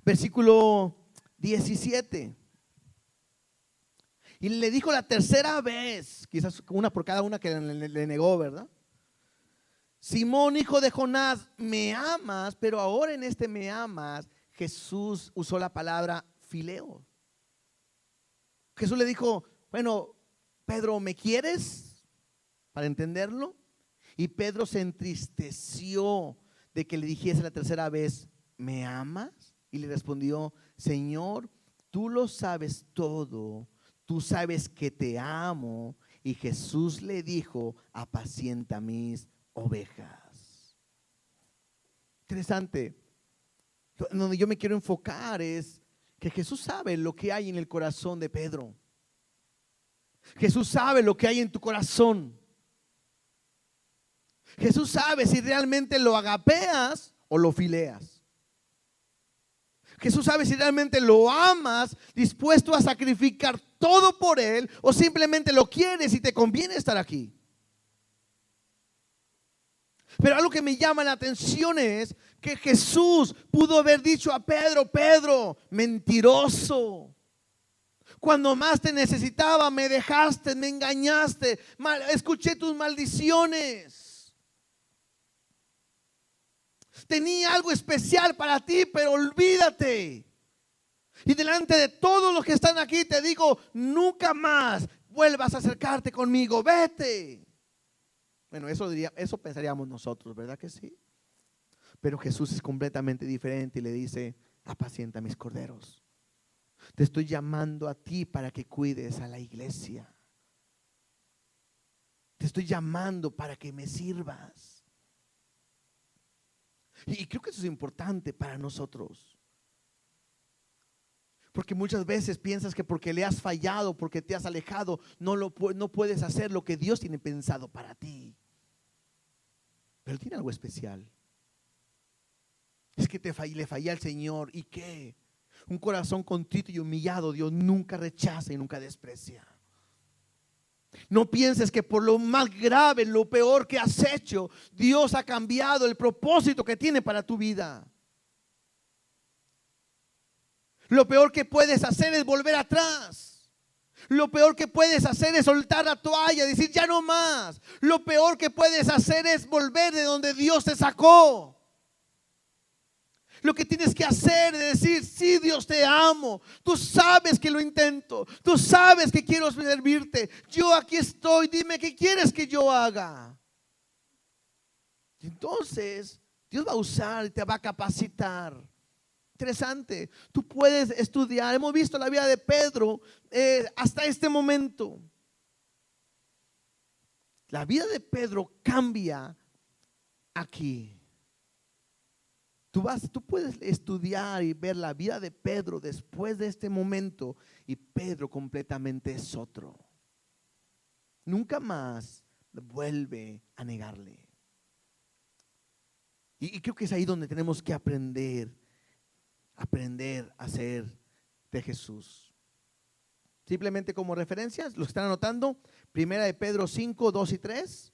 [SPEAKER 1] Versículo 17. Y le dijo la tercera vez, quizás una por cada una que le negó, ¿verdad? Simón, hijo de Jonás, ¿me amas? Pero ahora en este me amas, Jesús usó la palabra fileo. Jesús le dijo, bueno, Pedro, ¿me quieres? Para entenderlo. Y Pedro se entristeció de que le dijese la tercera vez, ¿me amas? Y le respondió, Señor, tú lo sabes todo, tú sabes que te amo. Y Jesús le dijo, apacienta mis ovejas. Interesante. Donde yo me quiero enfocar es que Jesús sabe lo que hay en el corazón de Pedro. Jesús sabe lo que hay en tu corazón. Jesús sabe si realmente lo agapeas o lo fileas. Jesús sabe si realmente lo amas, dispuesto a sacrificar todo por Él, o simplemente lo quieres y te conviene estar aquí. Pero algo que me llama la atención es que Jesús pudo haber dicho a Pedro: Pedro, mentiroso, cuando más te necesitaba me dejaste, me engañaste, escuché tus maldiciones. Tenía algo especial para ti, pero olvídate. Y delante de todos los que están aquí te digo: nunca más vuelvas a acercarte conmigo, vete. Bueno, eso pensaríamos nosotros, ¿verdad que sí? Pero Jesús es completamente diferente y le dice: apacienta mis corderos. Te estoy llamando a ti para que cuides a la iglesia. Te estoy llamando para que me sirvas. Y creo que eso es importante para nosotros. Porque muchas veces piensas que porque le has fallado, porque te has alejado, no puedes hacer lo que Dios tiene pensado para ti. Pero tiene algo especial. Es que le fallé al Señor. ¿Y qué? Un corazón contrito y humillado Dios nunca rechaza y nunca desprecia. No pienses que por lo más grave, lo peor que has hecho, Dios ha cambiado el propósito que tiene para tu vida. Lo peor que puedes hacer es volver atrás. Lo peor que puedes hacer es soltar la toalla, decir ya no más. Lo peor que puedes hacer es volver de donde Dios te sacó. Lo que tienes que hacer es decir: sí, Dios, te amo. Tú sabes que lo intento. Tú sabes que quiero servirte. Yo aquí estoy. Dime qué quieres que yo haga. Entonces Dios va a usar y te va a capacitar. Interesante. Tú puedes estudiar. Hemos visto la vida de Pedro hasta este momento. La vida de Pedro cambia aquí. Tú puedes estudiar y ver la vida de Pedro después de este momento, y Pedro completamente es otro. Nunca más vuelve a negarle. Y creo que es ahí donde tenemos que aprender a ser de Jesús. Simplemente como referencias, los que están anotando, primera de Pedro 5, 2 y 3,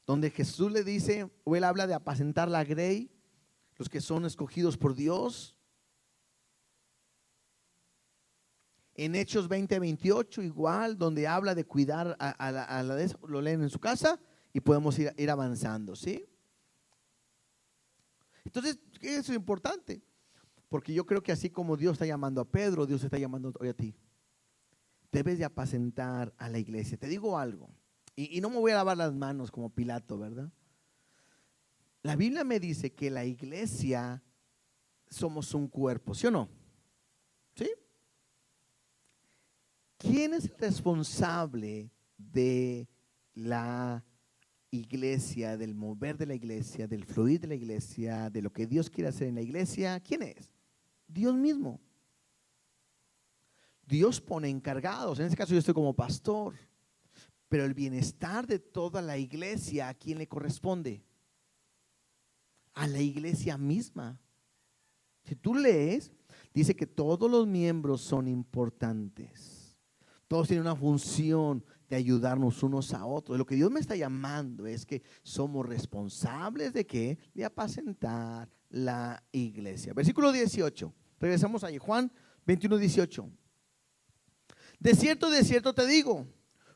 [SPEAKER 1] donde Jesús le dice, o él habla de apacentar la grey, los que son escogidos por Dios. En Hechos 20, 28 igual, donde habla de cuidar a la de eso, lo leen en su casa y podemos ir avanzando, ¿sí? Entonces, eso es importante, porque yo creo que así como Dios está llamando a Pedro, Dios está llamando hoy a ti. Debes de apacentar a la iglesia. Te digo algo, y no me voy a lavar las manos como Pilato, ¿verdad? La Biblia me dice que la iglesia somos un cuerpo, ¿sí o no? ¿Sí? ¿Quién es el responsable de la iglesia, del mover de la iglesia, del fluir de la iglesia, de lo que Dios quiere hacer en la iglesia? ¿Quién es? Dios mismo. Dios pone encargados. En este caso yo estoy como pastor, pero el bienestar de toda la iglesia, ¿a quién le corresponde? A la iglesia misma. Si tú lees, dice que todos los miembros son importantes. Todos tienen una función de ayudarnos unos a otros. Lo que Dios me está llamando es que somos responsables de ¿qué? De apacentar la iglesia. Versículo 18. Regresamos ahí, Juan 21, 18. De cierto te digo,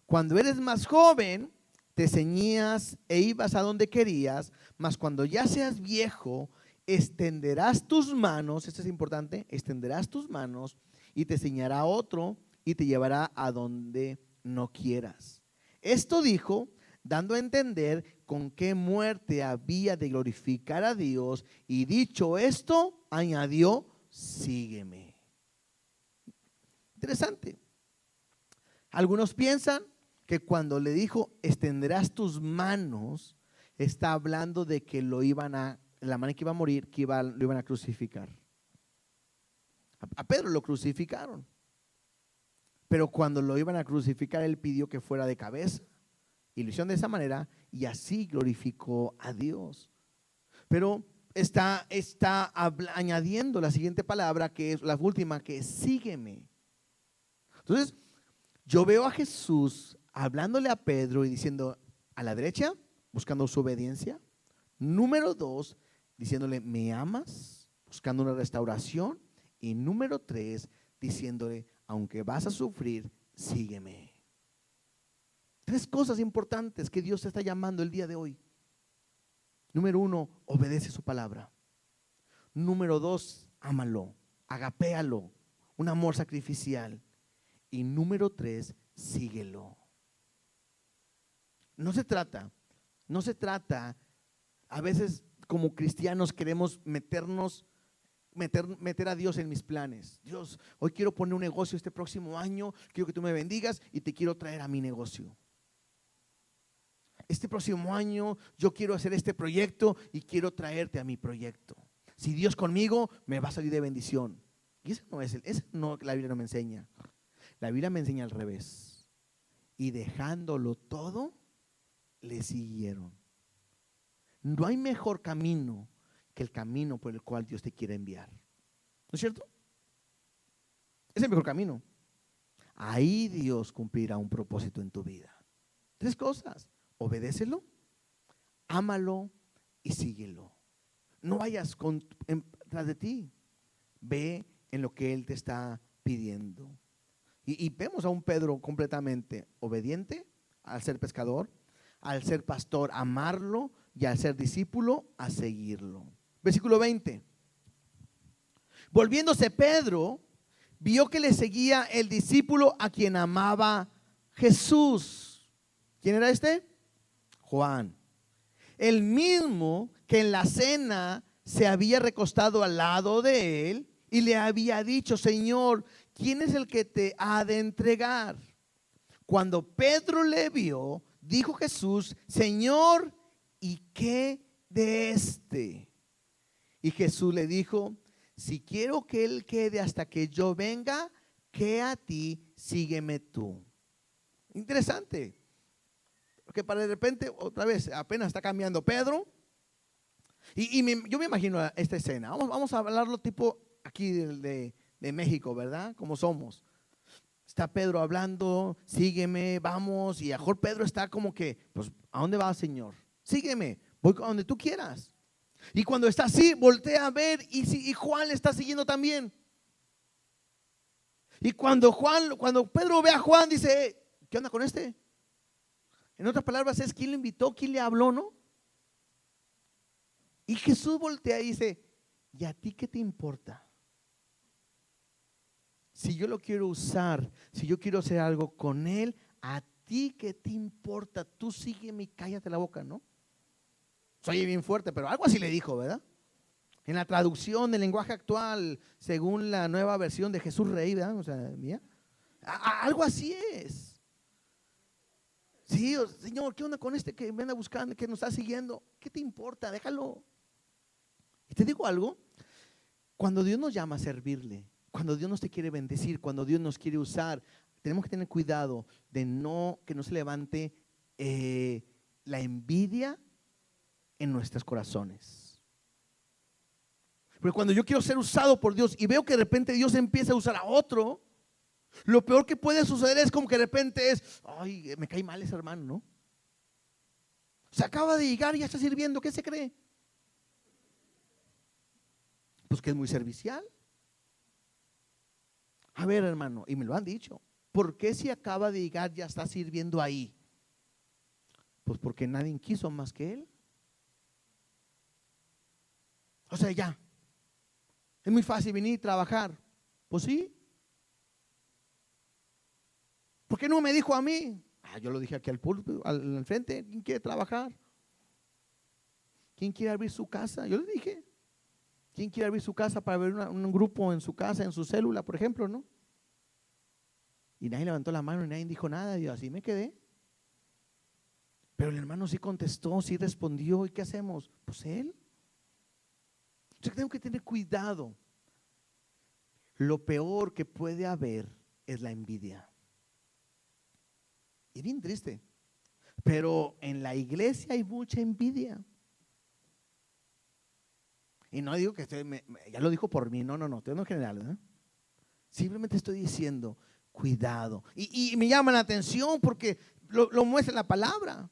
[SPEAKER 1] cuando eres más joven, te ceñías e ibas a donde querías, mas cuando ya seas viejo, extenderás tus manos, esto es importante, extenderás tus manos y te ceñirá otro y te llevará a donde no quieras. Esto dijo, dando a entender con qué muerte había de glorificar a Dios, y dicho esto, añadió, sígueme. Interesante. Algunos piensan que cuando le dijo extenderás tus manos, está hablando de que la manera que iba a morir, lo iban a crucificar. A Pedro lo crucificaron, pero cuando lo iban a crucificar, él pidió que fuera de cabeza, y lo hicieron de esa manera, y así glorificó a Dios. Pero añadiendo la siguiente palabra, que es la última, que es sígueme. Entonces, yo veo a Jesús hablándole a Pedro y diciendo, a la derecha, buscando su obediencia. Número 2, diciéndole, ¿me amas? Buscando una restauración. Y número 3, diciéndole, aunque vas a sufrir, sígueme. 3 cosas importantes que Dios te está llamando el día de hoy. Número 1, obedece su palabra. Número 2, ámalo, agapéalo, un amor sacrificial. Y número 3, síguelo. No se trata, a veces como cristianos queremos meter a Dios en mis planes. Dios, hoy quiero poner un negocio este próximo año, quiero que tú me bendigas y te quiero traer a mi negocio. Este próximo año yo quiero hacer este proyecto y quiero traerte a mi proyecto. Si Dios conmigo, me va a salir de bendición. Y eso no, la Biblia no me enseña. La Biblia me enseña al revés. Y dejándolo todo, le siguieron. No hay mejor camino que el camino por el cual Dios te quiere enviar. ¿No es cierto? Es el mejor camino. Ahí Dios cumplirá un propósito en tu vida. 3 cosas. Obedécelo, ámalo y síguelo. No vayas tras de ti. Ve en lo que Él te está pidiendo. Y vemos a un Pedro completamente obediente al ser pescador, al ser pastor, amarlo, y al ser discípulo, a seguirlo. Versículo 20. Volviéndose Pedro, vio que le seguía el discípulo a quien amaba Jesús. ¿Quién era este? Juan. El mismo que en la cena se había recostado al lado de él y le había dicho, Señor, ¿quién es el que te ha de entregar? Cuando Pedro le vio, dijo Jesús, Señor, ¿y qué de este? Y Jesús le dijo, si quiero que él quede hasta que yo venga, que a ti, sígueme tú. Interesante. Porque para de repente, otra vez, apenas está cambiando Pedro. Yo me imagino esta escena. Vamos a hablarlo tipo aquí de México, ¿verdad? Como somos. Está Pedro hablando, sígueme, vamos. Y a mejor Pedro está como que, pues, ¿a dónde vas, Señor? Sígueme, voy a donde tú quieras. Y cuando está así, voltea a ver y Juan le está siguiendo también. Y cuando Pedro ve a Juan, dice, ¿qué onda con este? En otras palabras, es quién le invitó, quién le habló, ¿no? Y Jesús voltea y dice, ¿y a ti qué te importa? Si yo lo quiero usar, si yo quiero hacer algo con él, ¿a ti qué te importa? Tú sígueme y cállate la boca, ¿no? Soy bien fuerte, pero algo así le dijo, ¿verdad? En la traducción del lenguaje actual, según la nueva versión de Jesús Rey, ¿verdad? O sea, mía, algo así es. Sí, Señor, ¿qué onda con este que me anda buscando, que nos está siguiendo? ¿Qué te importa? Déjalo. Y te digo algo, cuando Dios nos llama a servirle, cuando Dios nos te quiere bendecir, cuando Dios nos quiere usar, tenemos que tener cuidado de que no se levante la envidia en nuestros corazones. Porque cuando yo quiero ser usado por Dios y veo que de repente Dios empieza a usar a otro, lo peor que puede suceder es como que de repente es, ay, me cae mal ese hermano, ¿no? Se acaba de llegar y ya está sirviendo, ¿qué se cree? Pues que es muy servicial. A ver, hermano, y me lo han dicho, ¿por qué si acaba de llegar ya está sirviendo ahí? Pues porque nadie quiso más que él. O sea, ya, es muy fácil venir y trabajar. Pues sí. ¿Por qué no me dijo a mí? Yo lo dije aquí al púlpito, al frente. ¿Quién quiere trabajar? ¿Quién quiere abrir su casa? Yo le dije. ¿Quién quiere abrir su casa para ver un grupo en su casa, en su célula, por ejemplo, no? Y nadie levantó la mano y nadie dijo nada. Y yo así me quedé. Pero el hermano sí contestó, sí respondió. ¿Y qué hacemos? Pues él. Yo tengo que tener cuidado. Lo peor que puede haber es la envidia. Y bien triste. Pero en la iglesia hay mucha envidia. Y no digo que ya lo dijo por mí, no, estoy en general, ¿eh? Simplemente estoy diciendo, cuidado. Y me llama la atención porque lo muestra en la palabra.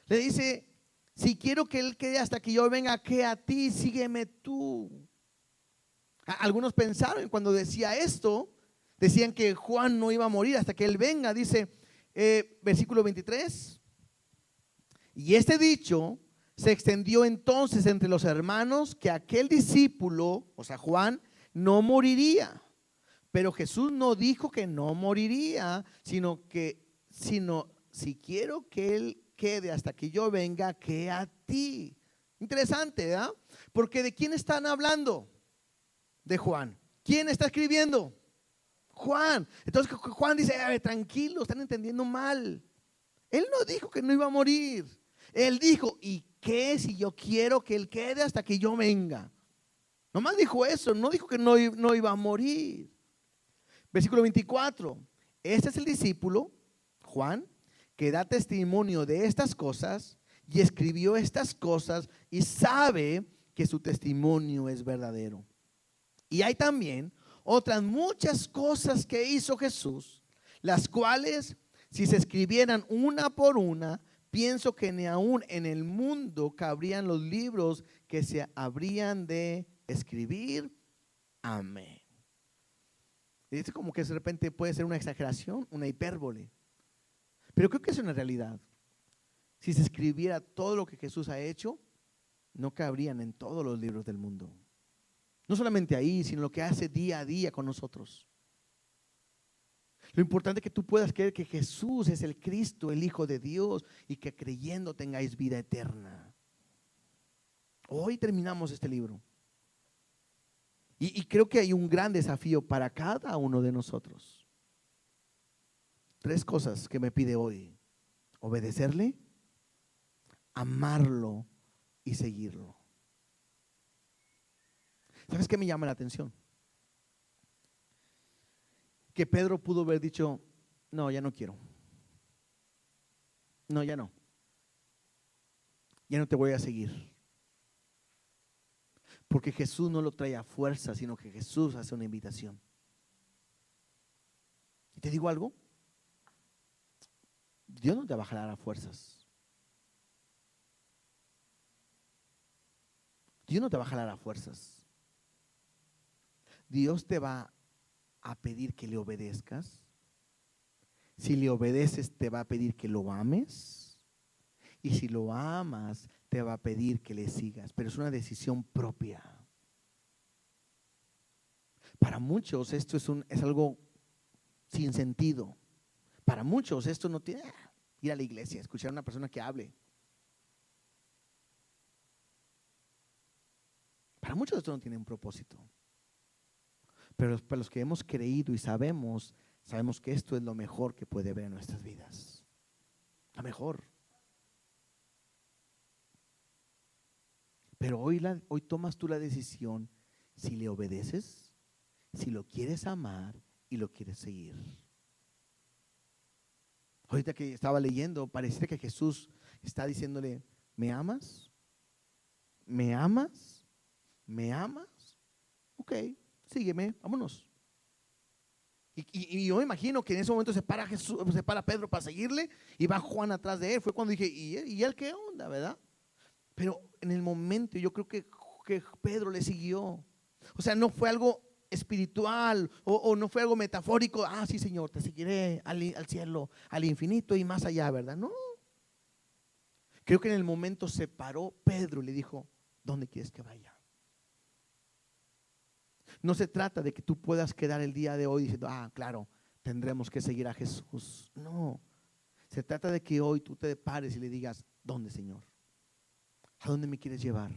[SPEAKER 1] Le dice, si quiero que Él quede hasta que yo venga, que a ti, sígueme tú. Algunos pensaron cuando decía esto, decían que Juan no iba a morir hasta que Él venga. Dice, versículo 23. Y este dicho se extendió entonces entre los hermanos que aquel discípulo, o sea Juan, no moriría. Pero Jesús no dijo que no moriría, sino si quiero que Él quede hasta que yo venga, que a ti. Interesante, ¿verdad? Porque ¿de quién están hablando? De Juan. ¿Quién está escribiendo? Juan. Entonces Juan dice, tranquilo, están entendiendo mal. Él no dijo que no iba a morir. Él dijo, ¿y qué si yo quiero que Él quede hasta que yo venga? Nomás dijo eso, no dijo que no iba a morir. Versículo 24. Este es el discípulo, Juan, que da testimonio de estas cosas y escribió estas cosas y sabe que su testimonio es verdadero. Y hay también otras muchas cosas que hizo Jesús, las cuales si se escribieran una por una, pienso que ni aún en el mundo cabrían los libros que se habrían de escribir. Amén. Dice como que de repente puede ser una exageración, una hipérbole, pero creo que es una realidad. Si se escribiera todo lo que Jesús ha hecho, no cabrían en todos los libros del mundo. No solamente ahí, sino lo que hace día a día con nosotros. Lo importante es que tú puedas creer que Jesús es el Cristo, el Hijo de Dios, y que creyendo tengáis vida eterna. Hoy terminamos este libro. Y creo que hay un gran desafío para cada uno de nosotros. 3 cosas que me pide hoy: obedecerle, amarlo y seguirlo. ¿Sabes qué me llama la atención? Que Pedro pudo haber dicho, no, ya no quiero. No, ya no. Ya no te voy a seguir. Porque Jesús no lo trae a fuerza, sino que Jesús hace una invitación. Y te digo algo, Dios no te va a jalar a fuerzas. Dios no te va a jalar a fuerzas. Dios te va a pedir que le obedezcas. Si le obedeces, te va a pedir que lo ames. Y si lo amas, te va a pedir que le sigas. Pero es una decisión propia. Para muchos esto es algo sin sentido. Para muchos esto no tiene ir a la iglesia, escuchar a una persona que hable. Para muchos esto no tiene un propósito. Pero para los que hemos creído y sabemos que esto es lo mejor que puede haber en nuestras vidas. Lo mejor. Pero hoy tomas tú la decisión si le obedeces, si lo quieres amar y lo quieres seguir. Ahorita que estaba leyendo, parece que Jesús está diciéndole, ¿me amas? ¿Me amas? ¿Me amas? Ok, sígueme, vámonos. Y yo me imagino que en ese momento se para Pedro para seguirle y va Juan atrás de él. Fue cuando dije, ¿y él qué onda, verdad? Pero en el momento yo creo que Pedro le siguió. O sea, no fue algo espiritual o no fue algo metafórico. Sí, Señor, te seguiré al cielo, al infinito y más allá, ¿verdad? No. Creo que en el momento se paró Pedro y le dijo, ¿dónde quieres que vaya? No se trata de que tú puedas quedar el día de hoy diciendo, claro, tendremos que seguir a Jesús. No, se trata de que hoy tú te pares y le digas, ¿dónde, Señor? ¿A dónde me quieres llevar?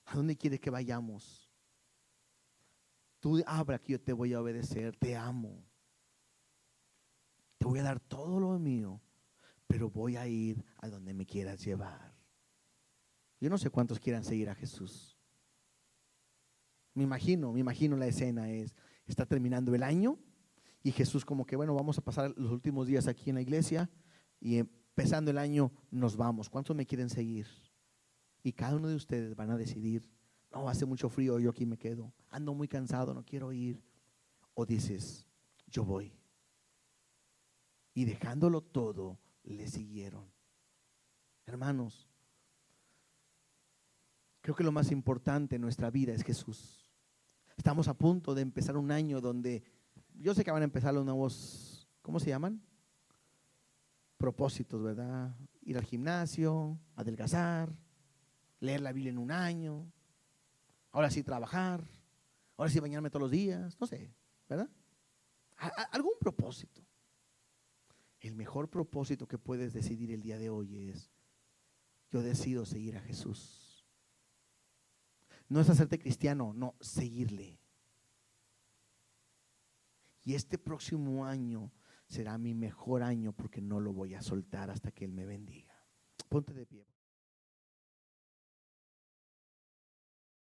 [SPEAKER 1] ¿A dónde quieres que vayamos? Tú habla que yo te voy a obedecer, te amo. Te voy a dar todo lo mío, pero voy a ir a donde me quieras llevar. Yo no sé cuántos quieran seguir a Jesús. Me imagino la escena está terminando el año y Jesús como que vamos a pasar los últimos días aquí en la iglesia y empezando el año nos vamos. ¿Cuántos me quieren seguir? Y cada uno de ustedes van a decidir, no, hace mucho frío, yo aquí me quedo, ando muy cansado, no quiero ir. O dices, yo voy. Y dejándolo todo, le siguieron. Hermanos, creo que lo más importante en nuestra vida es Jesús. Estamos a punto de empezar un año donde, yo sé que van a empezar los nuevos, ¿cómo se llaman? Propósitos, ¿verdad? Ir al gimnasio, adelgazar, leer la Biblia en un año, ahora sí trabajar, ahora sí bañarme todos los días, no sé, ¿verdad? Algún propósito. El mejor propósito que puedes decidir el día de hoy es, yo decido seguir a Jesús. No es hacerte cristiano, no, seguirle. Y este próximo año será mi mejor año porque no lo voy a soltar hasta que Él me bendiga. Ponte de pie.